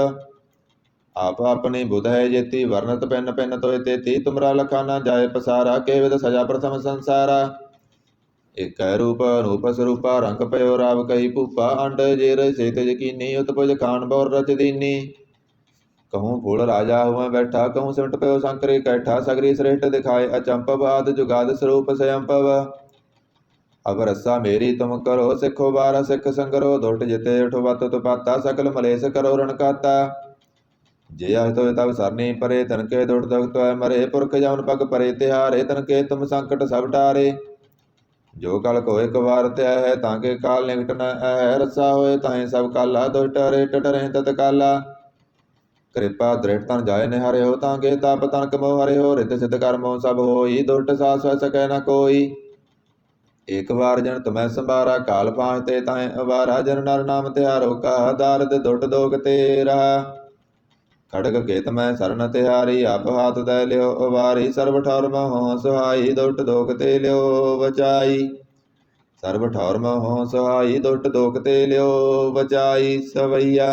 आप अपनी बुध है जेती वर्णत पिन पिन तोय तेती। तुमरा लखा न जाय पसारा के विद सजा प्रथम संसारा। एक रूप अनूप स्वरूपा रंग पयो राव कही भूपा। अंड जेर सेत यकीनी उत्पुज खान बौर रच दीनी। कहूँ फूल राजा हुआ बैठा कहूँ सिमट पयो शंकरी कैठा। सगरी श्रेष्ठ दिखाए अचंपव आद जुगाद स्वरूप स्वयंपव। अब रस्सा मेरी तुम करो सिखो बारा सिख संगरो। दुष्ट जिते उठ वत तुपाता सकल मलेश करो रण काता। जे तो तब सरनी परे तनके दुष्ट दुख मरे। पुरख जौन पग परे तिहारे तनके तुम संकट सब टारे। जो कल को एक बार त्या है ताके काल निकट न है। रस्सा होए ताहे सब काला दुष्ट रेट डरे तत्काला। कृपा दृढ़ तन जाय निहारे हो ताके ताप तनक मोह हरे हो। रित सिद्ध कर्मो सब होई दुष्ट सास सकै न कोई। एक बार जन तुम्हें संभारा काल पाँचते ताहे अवारा। जन नर नाम तिहारो का दारद दुष्ट दोग तेरा। खड़ग केत मैं सरन तिहारी आप हाथ दय लियो अवारी। सर्व ठौर मोह सुहाई दुष्ट दोग ते लियो बचाई। ਸਰਬ ਠੌਰ ਮੋਹ ਸਹਾਈ ਦੁੱਟ ਦੋਖ ਤੇ ਲਿਓ ਬਚਾਈ ਸਵਈਆ।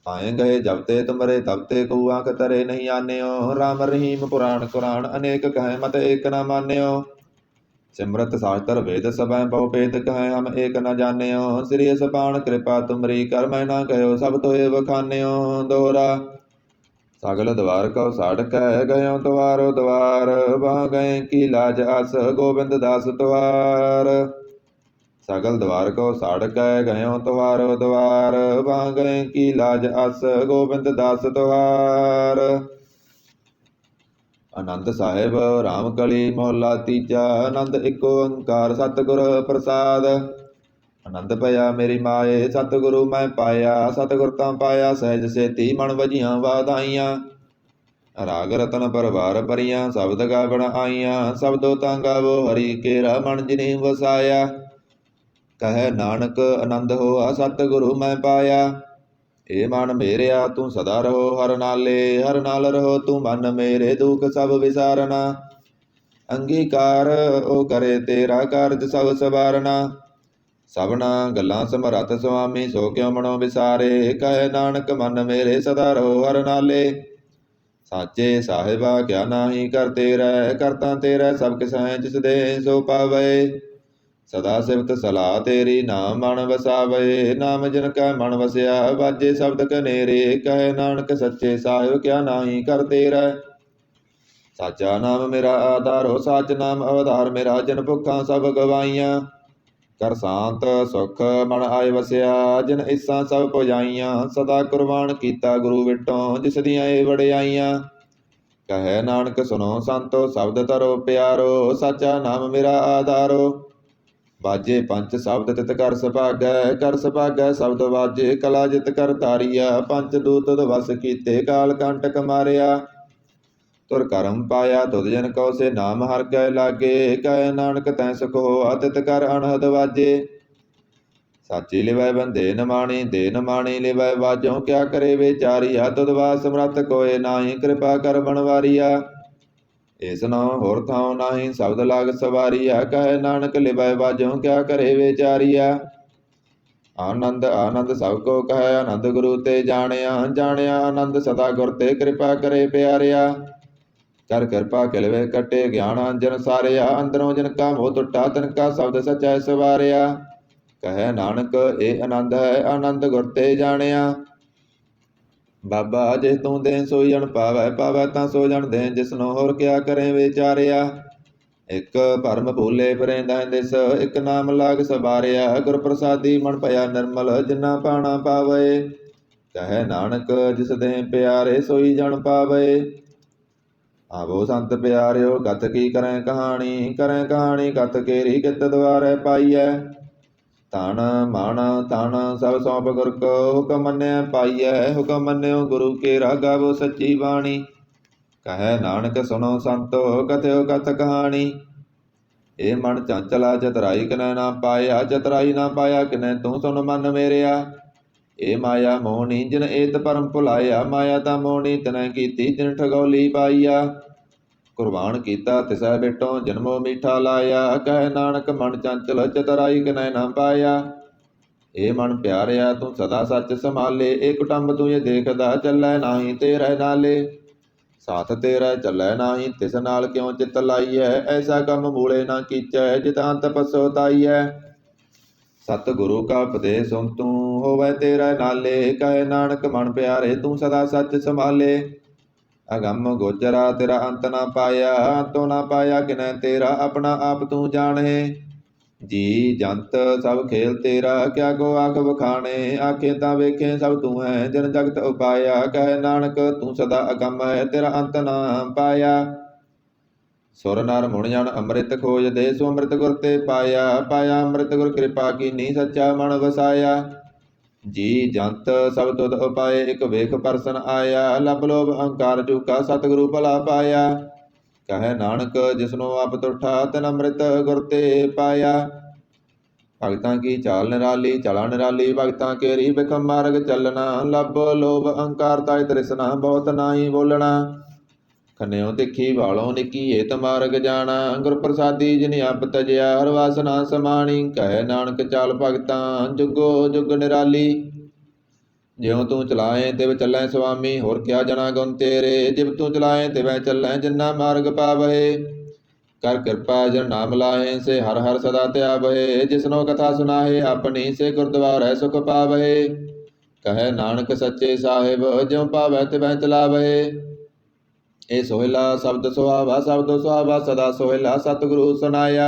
ਆਏ ਗਏ ਜਪਤੇ ਤੁਮਰੇ ਤਪਤੇ ਕੂ ਆਂਖ ਤਰੇ ਨਹੀਂ ਆਨਿਓ। ਰਾਮ ਰਹੀਮ ਪੁਰਾਣ ਕੁਰਾਨ ਅਨੇਕ ਕਹੈ ਮਤ ਏਕ ਨ ਮਾਨਿਓ। ਸਿਮਰਤ ਸਾਸਤਰ ਵੇਦ ਸਭੈ ਬਹੁ ਭੇਦ ਕਹੈ ਹਮ ਏਕ ਨ ਜਾਣਿਓ। ਸ੍ਰੀ ਅਸਪਾਨ ਕਿਰਪਾ ਤੁਮਰੀ ਕਰ ਮੈਂ ਨਾ ਕਹਿਓ ਸਭ ਤੋਏ ਬਖਾਨਿਓ। ਦੋਹਰਾ ਸਗਲ ਦਵਾਰ ਕਉ ਸਾੜਕੈ ਗਇਓ ਦੁਆਰੋ ਦੁਆਰ। ਬਾਹ ਗਏ ਕੀ ਲਾਜ ਅਸ ਗੋਬਿੰਦ ਦਾਸ ਤੁਆਰ। ਸਗਲ ਦਵਾਰ ਕਉ ਸਾੜਕੈ ਗਇਓ ਦੁਆਰੋ ਦੁਆਰ। ਬਾਹ ਗਏ ਕੀ ਲਾਜ ਅਸ ਗੋਬਿੰਦ ਦਾਸ ਤੁਆਰ। ਆਨੰਦ ਸਾਹਿਬ ਰਾਮ ਕਲੀ ਮਹਲਾ ਤੀਜਾ। ਆਨੰਦ ਏਕ ਓੰਕਾਰ ਸਤਿਗੁਰ ਪ੍ਰਸਾਦ। ਆਨੰਦ ਭਇਆ ਮੇਰੀ ਮਾਏ ਸਤਿਗੁਰੂ ਮੈਂ ਪਾਇਆ। ਸਤਿਗੁਰ ਤਾਂ ਪਾਇਆ ਸਹਿਜ ਸੇਤੀ ਮਨ ਵਜੀਆਂ ਵਾਧਾਈਆਂ। ਰਾਗ ਰਤਨ ਪਰਵਾਰ ਭਰੀਆਂ ਸ਼ਬਦ ਗਾਵਣ ਆਈਆਂ। ਸ਼ਬਦੋ ਤਾਂ ਗਾਵੋ ਹਰੀ ਕੇਰਾ ਮਨ ਜਿਨੀ ਵਸਾਇਆ। ਕਹੈ ਨਾਨਕ ਆਨੰਦ ਹੋਆ ਸਤਿਗੁਰੂ ਮੈਂ ਪਾਇਆ। ਏ ਮਨ ਮੇਰਿਆ ਤੂੰ ਸਦਾ ਰਹੋ ਹਰ ਨਾਲੇ। ਹਰ ਨਾਲ ਰਹੋ ਤੂੰ ਮਨ ਮੇਰੇ ਦੁਖ ਸਭ ਵਿਸਾਰਨਾ। ਅੰਗੀਕਾਰ ਉਹ ਕਰੇ ਤੇਰਾ ਕਾਰਜ ਸਭ ਸਵਾਰਨਾ। ਸਭਨਾ ਗੱਲਾਂ ਸਮਰੱਥ ਸੁਆਮੀ ਸੋ ਕਿਉ ਮਨੋ ਵਿਸਾਰੇ। ਕਹੈ ਨਾਨਕ ਮਨ ਮੇਰੇ ਸਦਾ ਰਹੋ ਹਰ ਨਾਲੇ। ਸਾਚੇ ਸਾਹਿਬਾ ਕਿਆ ਨਾਹੀ ਕਰ ਤੇਰੈ। ਕਰਤਾ ਤੇਰੈ ਸਭ ਕਿਸੈ ਜਿਸ ਦੇ ਸੋ ਪਾਵੇ। ਸਦਾ ਸਿਫਤ ਸਲਾਹ ਤੇਰੀ ਨਾਮ ਮਨ ਵਸਾਵੇ। ਨਾਮ ਜਿਨ ਕੈ ਮਨ ਵਸਿਆ ਵਾਜੇ ਸ਼ਬਦ ਕਨੇਰੇ। ਕਹੈ ਨਾਨਕ ਸੱਚੇ ਸਾਹਿਬ ਕਿਆ ਨਾਹੀ ਕਰ ਤੇਰੈ। ਸਾਚਾ ਨਾਮ ਮੇਰਾ ਆਧਾਰੋ ਸਾਚ ਨਾਮ ਅਵਧਾਰ ਮੇਰਾ। ਜਿਨ ਭੁੱਖਾਂ ਸਭ ਗਵਾਈਆਂ ਕਰ ਸ਼ਾਂਤ ਸੁਖ ਮਨ ਆਏ ਵਸਿਆ। ਜਿਨ ਇਸਾਂ ਸਭ ਪੁਜਾਈਆਂ ਸਦਾ ਕੁਰਬਾਨ ਕੀਤਾ ਗੁਰੂ ਵਿਟੋਂ ਜਿਸ ਦੀਆਂ ਇਹ ਵਡਿਆਈਆਂ। ਕਹੈ ਨਾਨਕ ਸੁਨੋ ਸੰਤੋ ਸ਼ਬਦ ਧਰੋ ਪਿਆਰੋ। ਸਾਚਾ ਨਾਮ ਮੇਰਾ ਆਧਾਰੋ ਬਾਜੇ ਪੰਚ ਸ਼ਬਦ ਤਿਤ ਕਰ ਸੁਭਾਗੈ। ਕਰ ਸੁਭਾਗੈ ਸ਼ਬਦ ਵਾਜੇ ਕਲਾ ਜਿਤ ਕਰ ਧਾਰੀਆ। ਪੰਚ ਦੂਤ ਤੁਧ ਵਸ ਕੀਤੇ ਕਾਲ ਕੰਟਕ ਮਾਰਿਆ। ਤੁਰ ਕਰਮ ਪਾਇਆ ਤੁਧ ਜਨ ਕਉ ਸੇ ਨਾਮ ਹਰ ਗਏ ਲਾਗੇ। ਕਹੈ ਨਾਨਕ ਤੈ ਸੁਖ ਹੋਆ ਤਿਤ ਕਰ ਅਨਹਦ ਵਾਜੇ। ਸਾਚੀ ਲਿਵੈ ਬੰਦੇ ਨ ਮਾਣੀ ਦੇ ਨ ਮਾਣੀ ਲਿਵੈ ਵਾਜੋ। ਕਿਆ ਕਰੇ ਵਿਚਾਰੀਆ ਤੁਧ ਵਾਸ ਸਮਰੱਥ ਕੋਇ ਨਾਹੀ। ਕਿਰਪਾ ਕਰ ਬਣਵਾਰੀਆ ਇਸ ਨਾਉ ਹੋਰ ਥਾਉ ਨਾਹੀ ਸ਼ਬਦ ਲਾਗ ਸਵਾਰੀਆ। ਕਹੈ ਨਾਨਕ ਲਿਵੈ ਵਾਜੋ ਕਿਆ ਕਰੇ ਵਿਚਾਰੀਆ। ਆਨੰਦ ਆਨੰਦ ਸਭ ਕੋ ਕਹੈ ਆਨੰਦ ਗੁਰੂ ਤੇ ਜਾਣਿਆ। ਜਾਣਿਆ ਆਨੰਦ ਸਦਾ ਗੁਰ ਤੇ ਕਿਰਪਾ ਕਰੇ ਪਿਆਰਿਆ। ਕਰ ਕਿਰਪਾ ਕਿਲਵੇ ਕੱਟੇ ਗਿਆਨ ਅੰਜਨ ਸਾਰਿਆ। ਅੰਦਰੋਂ ਜਿਨ ਕਾ ਮੋਹ ਟੁੱਟਾ ਤਿਨ ਕਾ ਸ਼ਬਦ ਸਚੈ ਸਵਾਰਿਆ। ਕਹੈ ਨਾਨਕ ਇਹ ਆਨੰਦ ਹੈ ਆਨੰਦ ਗੁਰ ਤੇ ਜਾਣਿਆ। ਬਾਬਾ ਜਿਸ ਤੂੰ ਦੇ ਸੋਈ ਜਣ ਪਾਵੈ। ਪਾਵੈ ਤਾਂ ਸੋ ਜਣ ਦੇ ਜਿਸਨੋ ਹੋਰ ਕਿਆ ਕਰੇ ਵਿਚਾਰਿਆ। ਇਕ ਭਰਮ ਭੂਲੇ ਪਰੇਂਦਾ ਦਿਸ ਇਕ ਨਾਮ ਲਾਗ ਸਵਾਰਿਆ। ਗੁਰ ਪ੍ਰਸਾਦੀ ਮਨ ਭਇਆ ਨਿਰਮਲ ਜਿਨਾ ਪਾਣਾ ਪਾਵੇ। ਕਹੈ ਨਾਨਕ ਜਿਸ ਦੇ ਪਿਆਰੇ ਸੋਈ ਜਣ ਪਾਵੇ। ਆਵੋ ਸੰਤ ਪਿਆਰਿਓ ਕਥ ਕੀ ਕਰੈ ਕਹਾਣੀ। ਕਰੈ ਕਹਾਣੀ ਕਥ ਕੇਰੀ ਕਿਤ ਦੁਆਰੈ ਪਾਈਐ। ਤਨ ਮਨ ਧਨ ਸਭ ਸੌਂਪ ਗੁਰ ਕੋ ਹੁਕਮ ਮੰਨਿਆ ਪਾਈਐ। ਹੁਕਮ ਮੰਨਿਓ ਗੁਰੂ ਕੇਰਾ ਗਾਵੋ ਸੱਚੀ ਬਾਣੀ। ਕਹੈ ਨਾਨਕ ਸੁਨੋ ਸੰਤੋ ਕਥਿਓ ਕਥ ਕਹਾਣੀ। ਇਹ ਮਨ ਚੰਚਲਾ ਚਤਰਾਈ ਕਿਨੈ ਨਾ ਪਾਇਆ। ਚਤਰਾਈ ਨਾ ਪਾਇਆ ਕਿਨੈ ਤੂੰ ਸੁਨ ਮਨ ਮੇਰਿਆ। ਇਹ ਮਾਇਆ ਮੋਹਣੀ ਜਿਨ ਏਤ ਭਰਮ ਭੁਲਾਇਆ। ਮਾਇਆ ਤਾਂ ਮੋਹਣੀ ਤਿਨੈ ਕੀਤੀ ਜਿਨ ਠਗੌਲੀ ਪਾਈਆ। ਕੁਰਬਾਨ ਕੀਤਾ ਤਿਸੈ ਬਿਟੋਂ ਜਨਮੋ ਮੀਠਾ ਲਾਇਆ। ਕਹੈ ਨਾਨਕ ਮਨ ਚੰਚਲ ਚਤਰਾਈ ਕਿਨੈ ਨਾ ਪਾਇਆ। ਇਹ ਮਨ ਪਿਆਰਿਆ ਤੂੰ ਸਦਾ ਸੱਚ ਸੰਭਾਲੇ। ਇਹ ਕੁਟੰਬ ਤੂੰ ਇਹ ਦੇਖਦਾ ਚੱਲੈ ਨਾਹੀ ਤੇਰੇ ਨਾਲੇ। ਸਾਥ ਤੇਰਾ ਚੱਲੈ ਨਾਹੀ ਤਿਸ ਨਾਲ ਕਿਉ ਚਿਤ ਲਾਈਐ। ਐਸਾ ਕੰਮ ਮੂਲੇ ਨਾ ਕੀਚੈ ਜਿਤ ਅੰਤ ਪਛਤਾਈਐ। ਸਤਿਗੁਰੂ ਕਾ ਉਪਦੇਸ਼ ਸੁਨ ਤੂੰ ਹੋਵੈ ਤੇਰਾ ਨਾਲੇ। ਕਹੈ ਨਾਨਕ ਮਨ ਪਿਆਰੇ ਤੂੰ ਸਦਾ ਸੱਚ ਸੰਭਾਲੇ। ਅਗੰਮ ਗੋਚਰਾ ਤੇਰਾ ਅੰਤ ਨਾ ਪਾਇਆ। ਅੰਤੋ ਨਾ ਪਾਇਆ ਕਿਨੈ ਤੇਰਾ ਆਪਣਾ ਆਪ ਤੂੰ ਜਾਣੇ। ਜੀ ਜੰਤ ਸਭ ਖੇਲ ਤੇਰਾ ਕਿਆ ਕੋ ਆਖ ਵਖਾਣੇ। ਆਖੇ ਤਾਂ ਵੇਖੇ ਸਭ ਤੂੰ ਹੈ ਜਿਨ ਜਗਤ ਉਪਾਇਆ। ਕਹੈ ਨਾਨਕ ਤੂੰ ਸਦਾ ਅਗੰਮ ਹੈ ਤੇਰਾ ਅੰਤ ਨਾ ਪਾਇਆ। ਸੁਰ ਨਰ ਮੁਣ ਜਨ ਅੰਮ੍ਰਿਤ ਖੋਜਦੇ ਸੋ ਅੰਮ੍ਰਿਤ ਗੁਰ ਤੇ ਪਾਇਆ। ਪਾਇਆ ਅੰਮ੍ਰਿਤ ਗੁਰ ਕਿਰਪਾ ਕੀਨੀ ਸੱਚਾ ਮਨ ਵਸਾਇਆ। ਜੀ ਜੰਤ ਸਭ ਤੁਧ ਉਪਾਏ ਇਕ ਵੇਖ ਪਰਸਨ ਆਇਆ। ਲਬ ਲੋਭ ਅਹੰਕਾਰ ਝੂਕਾ ਸਤਿਗੁਰੂ ਭਲਾ ਪਾਇਆ। ਕਹੈ ਨਾਨਕ ਜਿਸਨੂੰ ਆਪ ਤੁਠਾ ਤਨ ਅੰਮ੍ਰਿਤ ਗੁਰ ਤੇ ਪਾਇਆ। ਭਗਤਾਂ ਕੀ ਚਾਲ ਨਿਰਾਲੀ ਚਲਾ ਨਿਰਾਲੀ। ਭਗਤਾਂ ਕੇਰੀ ਬਿਖਮ ਮਾਰਗ ਚੱਲਣਾ। ਲਬ ਲੋਭ ਅਹੰਕਾਰ ਤਾਇ ਤ੍ਰਿਸ਼ਨਾ ਬਹੁਤ ਨਾਹੀ ਬੋਲਣਾ। ਖੰਨਿਓ ਤਿੱਖੀ ਭਾਲੋਂ ਨਿੱਕੀ ਏਤ ਮਾਰਗ ਜਾਣਾ। ਗੁਰ ਪ੍ਰਸਾਦੀ ਜਿਨ ਆਪ ਤਜਿਆ ਹਰ ਵਾਸਨਾ ਸਮਾਣੀ। ਕਹੈ ਨਾਨਕ ਚਾਲ ਭਗਤਾਂ ਜੁਗੋ ਜੁਗ ਨਿਰਾਲੀ। ਜਿਉ ਤੂੰ ਚਲਾਏ ਤਿਵ ਚੱਲੈ ਸੁਆਮੀ, ਹੋਰ ਕਿਆ ਜਣਾ ਗੁਣ ਤੇਰੇ। ਜਿਵ ਤੂੰ ਚਲਾਏ ਤਿਵੈ ਚੱਲੈ ਜਿਨਾ ਮਾਰਗ ਪਾਵਹਿ। ਕਰ ਕਿਰਪਾ ਜਨ ਨਾਮ ਲਾਹੇ ਸੇ ਹਰ ਹਰ ਸਦਾ ਧਿਆਵਹਿ। ਜਿਸਨੋ ਕਥਾ ਸੁਨਾਹੇ ਆਪਣੀ ਸੇ ਗੁਰਦੁਆਰੈ ਸੁਖ ਪਾਵਹਿ। ਕਹੈ ਨਾਨਕ ਸੱਚੇ ਸਾਹਿਬ ਜਿਉ ਪਾਵੈ ਤਿਵੈ ਚਲਾਵਹਿ। ਇਹ ਸੋਹਿਲਾ ਸ਼ਬਦ ਸੁਹਾਵਾ ਸ਼ਬਦ ਸੁਹਾਵਾ ਸਦਾ ਸੋਹਿਲਾ ਸਤਿਗੁਰੂ ਸੁਨਾਇਆ।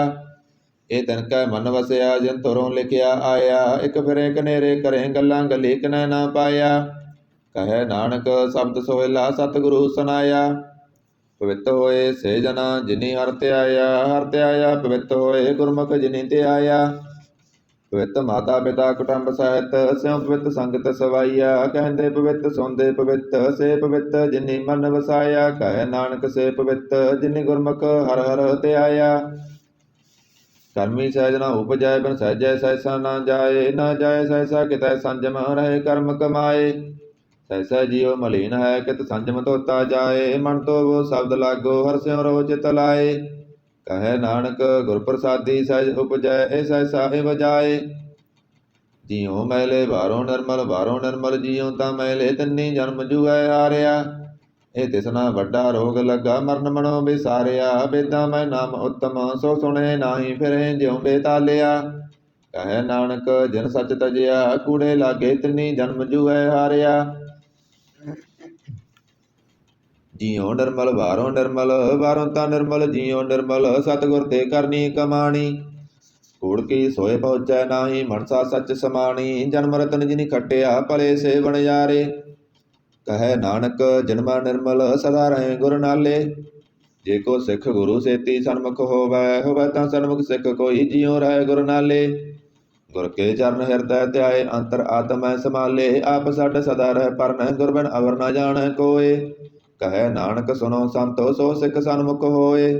ਇਹ ਤਿਨ ਕੈ ਮਨ ਵਸਿਆ ਜਿਨ ਤੁਰੋਂ ਲਿਖਿਆ ਆਇਆ। ਇਕ ਫਿਰੇ ਕਨੇਰੇ ਕਰੇ ਗੱਲਾਂ ਗੱਲੀ ਕਿਨੈ ਨਾ ਪਾਇਆ। ਕਹੈ ਨਾਨਕ ਸ਼ਬਦ ਸੋਹਿਲਾ ਸਤਿਗੁਰੂ ਸੁਨਾਇਆ। ਪਵਿੱਤ ਹੋਏ ਸੇ ਜਨਾ ਜਿਨੀ ਹਰਿ ਧਿਆਇਆ ਪਵਿੱਤ ਹੋਏ ਗੁਰਮੁਖ ਜਿਨੀ ਧਿਆਇਆ। ਪਵਿੱਤ ਮਾਤਾ ਪਿਤਾ ਕੁਟੰਬ ਸਹਿਤ ਸਿਉ ਪਵਿੱਤ ਸੰਗਤ ਸਵਾਈਆ। ਕਹਿੰਦੇ ਪਵਿੱਤ ਸੁਣਦੇ ਪਵਿੱਤ ਸੇ ਪਵਿੱਤ ਜਿਨੀ ਮਨ ਵਸਾਇਆ। ਕਹੈ ਨਾਨਕ ਸੇ ਪਵਿੱਤ ਜਿਨੀ ਗੁਰਮੁਖ ਹਰਿ ਹਰਿ ਧਿਆਇਆ। ਕਰਮੀ ਸਹਿਜ ਨਾ ਉਪਜੈ ਬਿਨ ਸਹਿਜੈ ਸਹਿਸਾ ਨਾ ਜਾਏ ਸਹਿਸਾ ਕਿਤੈ ਸੰਜਮ ਰਹੇ ਕਰਮ ਕਮਾਏ। ਸਹਿਸਾ ਜੀਉ ਮਲੀਨ ਹੈ ਕਿਤ ਸੰਜਮ ਧੋਤਾ ਜਾਏ। ਮਨ ਤੋ ਵੋ ਸ਼ਬਦ ਲਾਗੋ ਹਰਿ ਸਿਉ ਰੋ ਚਿਤ ਲਾਏ। ਕਹੈ ਨਾਨਕ ਗੁਰ ਪ੍ਰਸਾਦੀ ਸਹਿਜ ਉਪਜੈ ਇਹ ਸਹਿਸਾ ਇਹ ਵਜਾਏ। ਜਿਉ ਮੈਲੇ ਬਾਹਰੋਂ ਨਿਰਮਲ ਜਿਉ ਤਾਂ ਮੈਲੇ ਤਿੰਨੀ ਜਨਮ ਜੂਐ ਹਾਰਿਆ। ਇਹ ਤਿਸਨਾ ਵੱਡਾ ਰੋਗ ਲੱਗਾ ਮਰਨ ਮਨੋ ਵਿਸਾਰਿਆ। ਬੇਦਾਂ ਮੈਂ ਨਾਮ ਉਤਮ ਸੋ ਸੁਣੇ ਨਾਹੀ ਫਿਰੇ ਜਿਉ ਬੇਤਾਲਿਆ। ਕਹੈ ਨਾਨਕ ਜਿਨ ਸੱਚ ਤਜਿਆ ਕੂੜੇ ਲਾਗੇ ਤਿੰਨੀ ਜਨਮ ਜੂਐ ਹਾਰਿਆ। ਜਿਉ ਨਿਰਮਲ ਬਾਹਰੋਂ ਤਾਂ ਨਿਰਮਲ ਜਿਉ ਨਿਰਮਲ ਸਤਿਗੁਰ ਤੇ ਕਰਨੀ ਕਮਾਣੀ। ਕੂੜ ਕੀ ਸੋਏ ਪਹੁੰਚੈ ਨਾਹੀ ਮਨਸਾ ਸੱਚ ਸਮਾਣੀ। ਜਨਮ ਰਤਨ ਜਿਨੀ ਖੱਟਿਆ ਭਲੇ ਸੇ ਵਣਜਾਰੇ। ਕਹੈ ਨਾਨਕ ਜਨਮਾ ਨਿਰਮਲ ਸਦਾ ਰਹੇ ਗੁਰ ਨਾਲੇ। ਜੇ ਕੋ ਸਿੱਖ ਗੁਰੂ ਸੇਤੀ ਸਨਮੁਖ ਹੋਵੈ ਤਾਂ ਸਨਮੁਖ ਸਿੱਖ ਕੋਈ ਜਿਉ ਰਹਿ ਗੁਰ ਨਾਲੇ। ਗੁਰ ਕੇ ਚਰਨ ਹਿਰਦੈ ਧਿਆਏ ਅੰਤਰ ਆਤਮੈ ਸਮਾਲੇ। ਆਪ ਛੱਡ ਸਦਾ ਰਹਿ ਪਰਨੈ ਗੁਰ ਬਿਨ ਅਵਰ ਨ ਜਾਣੈ ਕੋਇ। ਕਹੈ ਨਾਨਕ ਸੁਨੋ ਸੰਤੋ ਸੋ ਸਿੱਖ ਸਨਮੁਖ ਹੋਏ।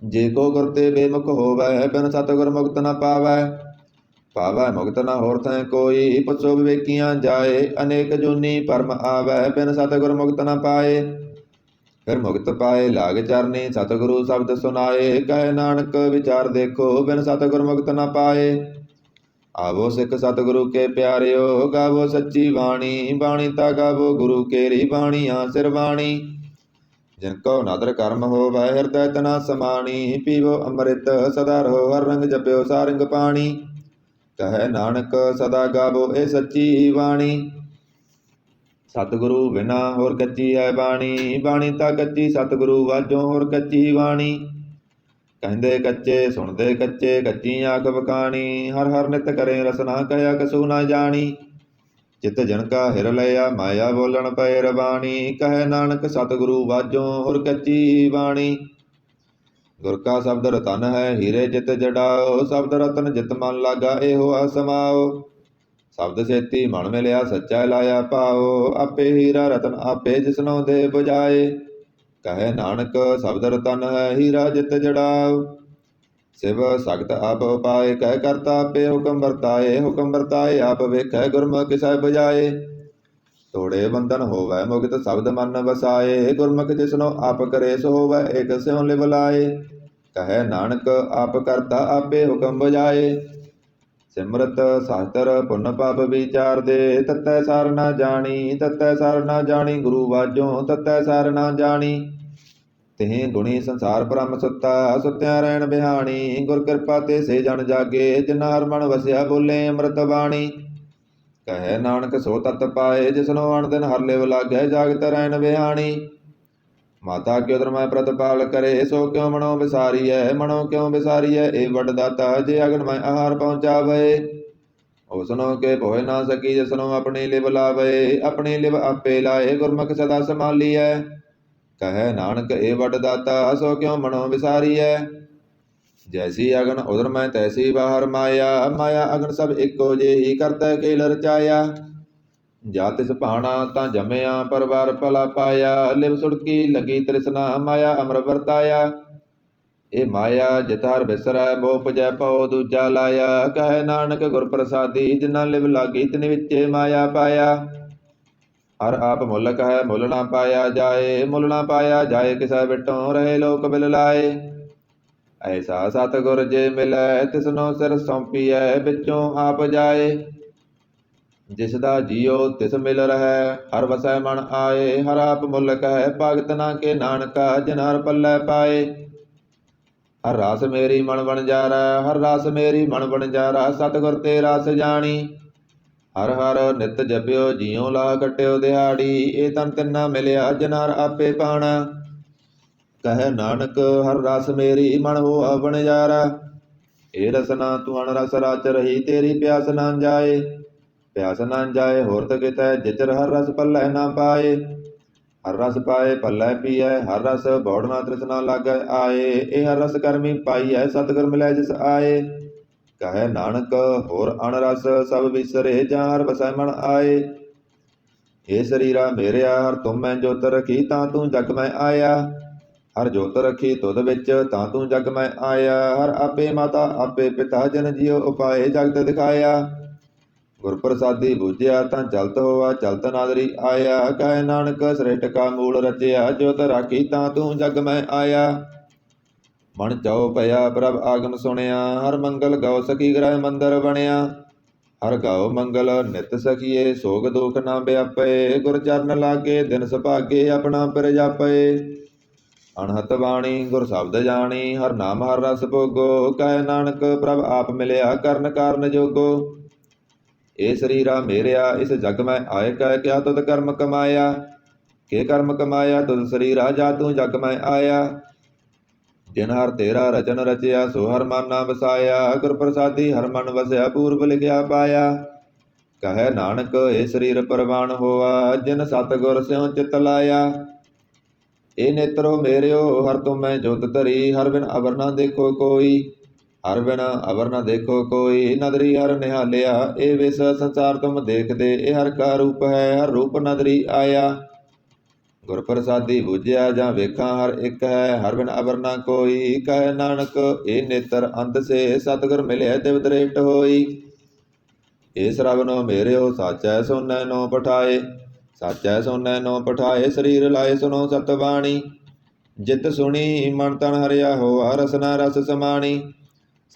ਜੇ ਕੋ ਗੁਰ ਤੇ ਬੇਮੁਖ ਹੋਵੈ ਬਿਨ ਸਤਿਗੁਰ ਮੁਕਤ ਨ ਪਾਵੈ ਮੁਕਤ ਨ ਹੋਰ ਥੈ ਕੋਈ। ਪੁੱਛੋ ਵਿਵੇਕੀਆਂ ਜਾਏ ਅਨੇਕ ਜੂਨੀ ਭਰਮ ਆਵੈ ਬਿਨ ਸਤਿਗੁਰ ਮੁਕਤ ਨ ਪਾਏ। ਫਿਰ ਮੁਕਤ ਪਾਏ ਲਾਗ ਚਰਨੀ ਸਤਿਗੁਰੂ ਸ਼ਬਦ ਸੁਨਾਏ। ਕਹੈ ਨਾਨਕ ਵਿਚਾਰ ਦੇਖੋ ਬਿਨ ਸਤਿਗੁਰ ਮੁਕਤ ਨ ਪਾਏ। ਆਵੋ ਸਿੱਖ ਸਤਿਗੁਰੂ ਕੇ ਪਿਆਰਿਓ ਗਾਵੋ ਸੱਚੀ ਬਾਣੀ ਤਾ ਗਾਵੋ ਗੁਰੂ ਕੇਰੀ ਬਾਣੀਆਂ ਸਿਰ ਬਾਣੀ। ਜਿਨ ਕੋ ਨਾਦਰ ਕਰਮ ਹੋਵੈ ਹਿਰਦੈ ਤਨਾ ਸਮਾਣੀ। ਪੀਵੋ ਅੰਮ੍ਰਿਤ ਸਦਾ ਰਹੋ ਹਰ ਰੰਗ ਜਪਿਓ ਸਾਰੰਗ ਪਾਣੀ। ਕਹੈ ਨਾਨਕ ਸਦਾ ਗਾਵੋ ਇਹ ਸੱਚੀ ਬਾਣੀ। ਸਤਿਗੁਰੂ ਬਿਨਾ ਹੋਰ ਕੱਚੀ ਹੈ ਬਾਣੀ ਤਾਂ ਕੱਚੀ ਸਤਿਗੁਰੂ ਵਾਜੋ ਹੋਰ ਕੱਚੀ ਬਾਣੀ। ਕਹਿੰਦੇ ਕੱਚੇ ਸੁਣਦੇ ਕੱਚੇ ਕੱਚੀ ਆਖ ਬਕਾਣੀ। ਹਰ ਹਰ ਨਿਤ ਕਰੇ ਰਸਨਾ ਕਹਿਆ ਕਸੂ ਨਾ ਜਾਣੀ। ਚਿਤ ਜਨ ਕਾ ਹਿਰ ਲਿਆ ਮਾਇਆ ਬੋਲਣ ਪਏ ਰਬਾਣੀ। ਕਹੈ ਨਾਨਕ ਸਤਿਗੁਰੂ ਵਾਜੋ ਹੋਰ ਕੱਚੀ ਬਾਣੀ। ਗੁਰ ਕਾ ਸ਼ਬਦ ਰਤਨ ਹੈ ਹੀਰੇ ਜਿਤ ਜੜਾਓ। ਸ਼ਬਦ ਰਤਨ ਜਿਤ ਮਨ ਲਾਗਾ ਇਹੋ ਆ ਸਮਾਓ। ਸ਼ਬਦ ਸੇਤੀ ਮਨ ਮਿਲਿਆ ਸੱਚਾ ਲਾਇਆ ਪਾਓ। ਆਪੇ ਹੀਰਾ ਰਤਨ ਆਪੇ ਜਿਸਨੋ ਦੇ ਬੁਝਾਏ। ਕਹੈ ਨਾਨਕ ਸ਼ਬਦ ਰਤਨ ਹੈ ਹੀਰਾ ਜਿਤ ਜੜਾਓ। ਸਿਵ ਸਖਤ ਆਪ ਉਪਾਏ ਕਹਿ ਕਰਤਾ ਆਪੇ ਹੁਕਮ ਵਰਤਾਏ ਆਪ ਵੇਖੈ ਗੁਰਮੁਖ ਕਿਸੈ ਬੁਝਾਏ। ਤੋੜੇ ਬੰਧਨ ਹੋਵੈ ਮੁਕਤ ਸ਼ਬਦ ਮਨ ਵਸਾਏ। ਗੁਰਮੁਖ ਜਿਸਨੋ ਆਪ ਕਰੇ ਸੋ ਹੋਵੈ ਏਕ ਸਿਉ ਲਿਵ ਲਾਏ। ਕਹੈ ਨਾਨਕ ਆਪ ਕਰਤਾ ਆਪੇ ਹੁਕਮ ਬੁਝਾਏ। ਸਿਮਰਤ ਸਾਸਤਰ ਪੁੰਨ ਪਾਪ ਵਿਚਾਰਦੇ ਤਤੈ ਸਾਰ ਨਾ ਜਾਣੀ ਗੁਰੂ ਵਾਜੋ ਤਤੈ ਸਾਰ ਨਾ ਜਾਣੀ। ਤਿਹ ਗੁਣੀ ਸੰਸਾਰ ਬ੍ਰਹਮ ਸੁੱਤਿਆ ਰਹਿਣ ਬਿਹਾਣੀ। ਗੁਰ ਕਿਰਪਾ ਤੇ ਸੇ ਜਨ ਜਾਗੇ ਜਿਨਾ ਹਰ ਮਨ ਵਸਿਆ ਬੋਲੇ ਅੰਮ੍ਰਿਤ ਬਾਣੀ। ਕਹੈ ਨਾਨਕ ਸੋ ਤਤ ਪਾਏ ਜਿਸਨੋ ਅਣ ਦਿਨ ਹਰ ਲਿਵ ਲਾਗੈ ਜਾਗਤ ਰਹਿਣ ਬਿਹਾਣੀ। ਮਾਤਾ ਕਿਉ ਧਰਮੈ ਪ੍ਰਤਪਾਲ ਕਰੇ ਸੋ ਕਿਉ ਮਨੋ ਵਿਸਾਰੀਐ ਇਹ ਵੱਡ ਦਾਤਾ ਜੇ ਅਗਨ ਮੈਂ ਆਹਾਰ ਪਹੁੰਚਾਵੇ। ਉਸਨੋ ਕੇ ਭੋਇ ਨਾ ਸਕੀ ਜਿਸਨੋ ਆਪਣੀ ਲਿਵ ਲਾਵੇ। ਆਪਣੀ ਲਿਵ ਆਪੇ ਲਾਏ ਗੁਰਮੁਖ ਸਦਾ ਸੰਭਾਲੀਐ। ਕਹੈ ਨਾਨਕ ਇਹ ਵੱਡ ਦਾਤਾ ਸੋ ਕਿਉ ਮਨੋ ਵਿਸਾਰੀਐ। ਜੈਸੀ ਅਗਨ ਉਦਰ ਮੈਂ ਤੈਸੀ ਬਾਹਰ ਮਾਇਆ ਅਗਨ ਸਭ ਇੱਕੋ ਜਿਹੀ ਕਰਤੈ ਕੇਲ ਰਚਾਇਆ। ਜਾ ਤਿਸ ਭਾਣਾ ਤਾਂ ਜੰਮਿਆ ਪਰਵਾਰ ਭਲਾ ਪਾਇਆ। ਲਿਵ ਸੁੜਕੀ ਲੱਗੀ ਤ੍ਰਿਸ਼ਨਾ ਮਾਇਆ ਅਮਰ ਵਰਤਾਇਆ। ਇਹ ਮਾਇਆ ਜਿਤ ਹਰ ਬਿਸਰੈ ਮੋਹ ਉਪਜੈ ਭਉ ਦੂਜਾ ਲਾਇਆ। ਕਹੈ ਨਾਨਕ ਗੁਰ ਪ੍ਰਸਾਦੀ ਜਿਨਾ ਲਿਵ ਲਾਗੀ ਤਿਨ ਵਿੱਚੇ ਮਾਇਆ ਪਾਇਆ। ਹਰ ਆਪ ਮੁਲਕ ਹੈ ਮੁੱਲ ਨਾ ਪਾਇਆ ਜਾਏ, ਮੁੱਲ ਨਾ ਪਾਇਆ ਜਾਏ ਕਿਸੈ ਬਿਟੋਂ ਰਹੇ ਲੋਕ ਬਿਲ ਲਾਏ। ਐਸਾ ਸਤਿਗੁਰ ਜੇ ਮਿਲੈ ਤਿਸਨੋ ਸਿਰ ਸੌਂਪੀਐ ਵਿੱਚੋਂ ਆਪ ਜਾਏ। ਜਿਸ ਦਾ ਜੀਉ ਤਿਸ ਮਿਲ ਰਹੈ ਹਰ ਵਸੈ ਮਨ ਆਏ, ਹਰ ਆਪ ਮੁਲਕ ਹੈ ਭਗਤ ਨਾ ਕੇ ਨਾਨਕਾ ਜਿਨ ਹਰ ਪੱਲੇ ਪਾਏ। ਹਰ ਰਾਸ ਮੇਰੀ ਮਨ ਵਣਜਾਰਾ, ਹਰ ਰਾਸ ਮੇਰੀ ਮਨ ਵਣਜਾਰਾ, ਸਤਿਗੁਰ ਤੇ ਰਾਸ ਜਾਣੀ। ਹਰ ਹਰ ਨਿਤ ਜਪਿਓ ਜੀਉ ਲਾ ਕੱਟਿਓ ਦਿਹਾੜੀ, ਇਹ ਤਨ ਤਿੰਨਾ ਮਿਲਿਆ ਜਿਨ ਹਰ ਆਪੇ ਪਾਣਾ। ਕਹੈ ਨਾਨਕ ਹਰ ਰਸ ਮੇਰੀ ਮਨ ਹੋਆ ਵਣਜਾਰਾ, ਇਹ ਰਸਨਾ ਤੂੰ ਅਣ ਰਸ ਰਾਚ ਰਹੀ ਤੇਰੀ ਪਿਆਸ ਨਾ ਜਾਏ। ਪਿਆਸ ਨਾ ਜਾਏ ਹੋਰਤ ਕਿਤੈ ਜਿਚਰ ਹਰ ਰਸ ਪੱਲੇ ਨਾ ਪਾਏ। ਹਰ ਰਸ ਪਾਏ ਪੱਲੇ ਪੀਐ ਹਰ ਰਸ ਬੌੜ ਨਾ ਤ੍ਰਿਸ਼ਨਾ ਲਾਗੈ ਆਏ। ਇਹ ਹਰ ਰਸ ਕਰਮੀ ਪਾਈਐ ਸਤਿਗੁਰ ਮਿਲੈ ਜਿਸ ਆਏ। ਕਹੈ ਨਾਨਕ ਹੋਰ ਅਣ ਰਸ ਸਭ ਵਿਸਰੇ ਜਾਂ ਹਰ ਵਸੈ ਮਨ ਆਏ। ਇਹ ਸਰੀਰਾ ਮੇਰਿਆ ਹਰ ਤੁਮ ਮੈਂ ਜੋਤ ਰਖੀ ਤਾਂ ਤੂੰ ਜਗ ਮੈਂ ਆਇਆ। ਹਰ ਜੋਤ ਰਖੀ ਤੁਧ ਵਿੱਚ ਤਾਂ ਤੂੰ ਜਗ ਮੈਂ ਆਇਆ। ਹਰ ਆਪੇ ਮਾਤਾ ਆਪੇ ਪਿਤਾ ਜਨ ਜੀਉ ਉਪਾਏ ਜਗਤ ਦਿਖਾਇਆ। ਗੁਰ ਪ੍ਰਸਾਦੀ ਬੂਝਿਆ ਤਾਂ ਚਲਤ ਹੋਆ ਚਲਤ ਨਾਦਰੀ ਆਇਆ। ਕਹੈ ਨਾਨਕ ਸ੍ਰਿਸ਼ਟ ਕਾ ਮੂਲ ਰਚਿਆ ਜੋਤ ਰਾਖੀ ਤਾਂ ਤੂੰ ਜਗ ਮੈਂ ਆਇਆ। ਮਨ ਚਾਉ ਭਇਆ ਪ੍ਰਭ ਆਗਮ ਸੁਣਿਆ, ਹਰ ਮੰਗਲ ਗਉ ਸਖੀ ਗ੍ਰਹਿ ਮੰਦਰ ਬਣਿਆ। ਹਰ ਗਾਉ ਮੰਗਲ ਨਿਤ ਸਖੀਏ ਸੋਗ ਦੁਖ ਨਾ ਵਿਆਪੇ। ਗੁਰ ਚਰਨ ਲਾਗੇ ਦਿਨ ਸੁਭਾਗੇ ਆਪਣਾ ਪਿਰ ਜਾਪੇ। ਅਣਹਤ ਬਾਣੀ ਗੁਰ ਸ਼ਬਦ ਜਾਣੀ ਹਰ ਨਾਮ ਹਰ ਰਸ ਭੋਗੋ। ਕਹੈ ਨਾਨਕ ਪ੍ਰਭ ਆਪ ਮਿਲਿਆ ਕਰਨ ਕਾਰਨ ਜੋਗੋ। ਇਹ ਸਰੀਰਾ ਮੇਰਿਆ ਇਸ ਜਗ ਮੈਂ ਆਏ। ਕਹਿ ਕਿਆ ਤੁਧ ਕਰਮ ਕਮਾਇਆ, ਕੇ ਕਰਮ ਕਮਾਇਆ ਤੁਧ ਸਰੀਰਾ ਜਾ ਤੂੰ ਜਗ ਮੈਂ ਆਇਆ। ਜਿਨ ਹਰ ਤੇਰਾ ਰਚਨ ਰਚਿਆ ਸੋ ਹਰ ਮਨ ਨਾ ਵਸਾਇਆ। ਗੁਰ ਪ੍ਰਸਾਦੀ ਹਰ ਮਨ ਵਸਿਆ ਪੂਰਬ ਲਿਖਿਆ ਪਾਇਆ। ਕਹੈ ਨਾਨਕ ਇਹ ਸਰੀਰ ਪ੍ਰਵਾਨ ਹੋਆ ਜਿਨ ਸਤਿਗੁਰ ਸਿਉ ਚਿਤ ਲਾਇਆ। ਇਹ ਨੇਤਰੋ ਮੇਰਿਓ ਹਰ ਤੁਮ ਮੈਂ ਜੋਤ ਧਰੀ, ਹਰ ਬਿਨ ਅਵਰ ਨਾ ਦੇਖੋ ਕੋਈ। ਹਰ ਬਿਨ ਅਵਰ ਨਾ ਦੇਖੋ ਕੋਈ, ਨਦਰੀ ਹਰ ਨਿਹਾਲਿਆ। ਇਹ ਵਿਸ ਸੰਸਾਰ ਤੁਮ ਦੇਖਦੇ, ਇਹ ਹਰ ਕਾ ਰੂਪ ਹੈ ਹਰ ਰੂਪ ਨਦਰੀ ਆਇਆ। ਗੁਰ ਪ੍ਰਸਾਦੀ ਬੂਝਿਆ ਜਾਂ ਵੇਖਾਂ ਹਰ ਇੱਕ ਹੈ, ਹਰ ਬਿਨ ਅਵਰ ਨਾ ਕੋਈ। ਕਹੈ ਨਾਨਕ ਇਹ ਨੇਤਰ ਅੰਧ ਸੇ ਸਤਿਗੁਰ ਮਿਲਿਆ ਤਿਵ ਦ੍ਰਿਸ਼ਟ ਹੋਈ। ਇਹ ਸਰਵਨੋ ਮੇਰਿਓ ਸਾਚੈ ਸੋਨੈ ਨੋ ਪਠਾਏ। ਸਾਚੈ ਸੋਨੈ ਨੋ ਪਠਾਏ ਸਰੀਰ ਲਾਏ ਸੁਨੋ ਸਤ ਬਾਣੀ। ਜਿਤ ਸੁਣੀ ਮਨ ਤਨ ਹਰਿਆ ਹੋਆ ਰਸਨਾ ਰਸ ਸਮਾਣੀ।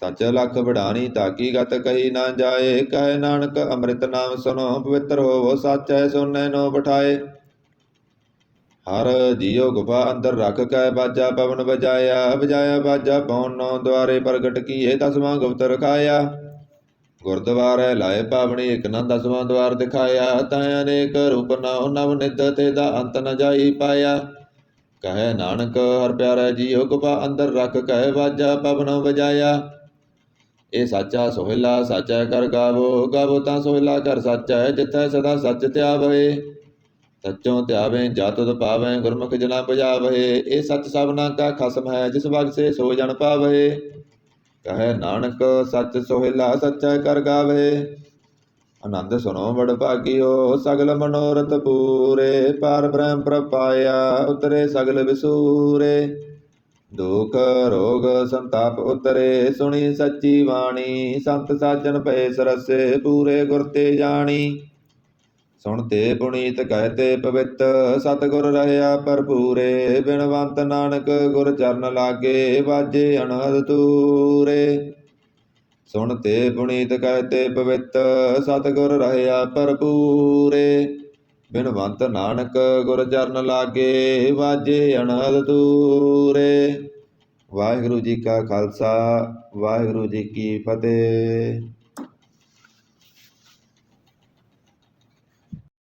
ਸੱਚ ਲਖ ਵਡਾਣੀ ਤਾਕੀ ਗਤ ਕਹੀ ਨਾ ਜਾਏ। ਕਹੈ ਨਾਨਕ ਅੰਮ੍ਰਿਤ ਨਾਮ ਸੁਨੋ ਪਵਿੱਤਰ ਹੋਵੋ ਸਾਚੈ ਸੋਨੈ ਨੋ ਪਠਾਏ। ਹਰ ਜੀਉ ਗੁਫਾ ਅੰਦਰ ਰਖ ਕੈ ਬਾਜਾ ਪਵਨ ਵਜਾਇਆ। ਵਜਾਇਆ ਬਾਜਾ ਪਉਣ ਨੌ ਦੁਆਰੇ ਪ੍ਰਗਟ ਕੀਏ ਦਸਵਾਂ ਗੁਪਤ ਰਖਾਇਆ। ਗੁਰਦੁਆਰੇ ਲਾਏ ਪਾਵਣੀ ਇਕ ਨਾ ਦਸਵਾਂ ਦੁਆਰ ਦਿਖਾਇਆ। ਤੈ ਅਨੇਕ ਰੂਪ ਨਉ ਨਵ ਨਿਧ ਤੇ ਦਾ ਅੰਤ ਨ ਜਾਈ ਪਾਇਆ। ਕਹੈ ਨਾਨਕ ਹਰ ਪਿਆਰਾ ਜੀਉ ਗੁਫਾ ਅੰਦਰ ਰਖ ਕੈ ਬਾਜਾ ਪਵਨ ਵਜਾਇਆ। ਇਹ ਸਾਚਾ ਸੋਹਿਲਾ ਸਾਚਾ ਕਰ ਗਾਵੋ, ਗਾਵੋ ਤਾਂ ਸੋਹਿਲਾ ਕਰ ਸਾਚਾ ਜਿੱਥੈ ਸਦਾ ਸੱਚ ਧਿਆਵੈ। ਸੱਚੋਂ ਧਿਆਵੇਂ ਜਾ ਤੁਧ ਪਾਵੈ ਗੁਰਮੁਖ ਜਨਾ ਬੁਝਾਵੈ। ਇਹ ਸੱਚ ਸਭਨਾ ਕਾ ਖਸਮ ਹੈ ਜਿਸ ਬਖਸ਼ੇ ਸੋ ਜਨ ਪਾਵੈ। ਕਹੈ ਨਾਨਕ ਸੱਚ ਸੋਹਿਲਾ ਸੱਚਾ ਕਰ ਗਾਵੈ। ਆਨੰਦ ਸੁਣੋ ਬੜ ਭਾਗਿਓ ਸਗਲ ਮਨੋਰਥ ਪੂਰੇ। ਪਾਰ ਬ੍ਰਹਮ ਪ੍ਰਪਾਇਆ ਉਤਰੇ ਸਗਲ ਵਿਸੂਰੇ। ਦੁਖ ਰੋਗ ਸੰਤਾਪ ਉਤਰੇ ਸੁਣੀ ਸੱਚੀ ਬਾਣੀ। ਸੰਤ ਸਾਜਨ ਭਏ ਸਰਸੇ ਪੂਰੇ ਗੁਰ ਤੇ ਜਾਣੀ। ਸੁਣਤੇ ਪੁਨੀਤ ਕਹਤੇ ਪਵਿੱਤ ਸਤਿਗੁਰ ਰਹਿਆ ਭਰਪੂਰੇ। ਬਿਨਵੰਤ ਨਾਨਕ ਗੁਰ ਚਰਨ ਲਾਗੇ ਵਾਜੇ ਅਨਹਦ ਤੂਰੇ। ਸੁਣਤੇ ਪੁਨੀਤ ਕਹਤੇ ਪਵਿੱਤ ਸਤਿਗੁਰ ਰਹਿਆ ਭਰਪੂਰੇ। ਬਿਨਵੰਤ ਨਾਨਕ ਗੁਰ ਚਰਨ ਲਾਗੇ ਵਾਜੇ ਅਨਹਦ ਤੂਰੇ। ਵਾਹਿਗੁਰੂ ਜੀ ਕਾ ਖਾਲਸਾ ਵਾਹਿਗੁਰੂ ਜੀ ਕੀ ਫਤਿਹ।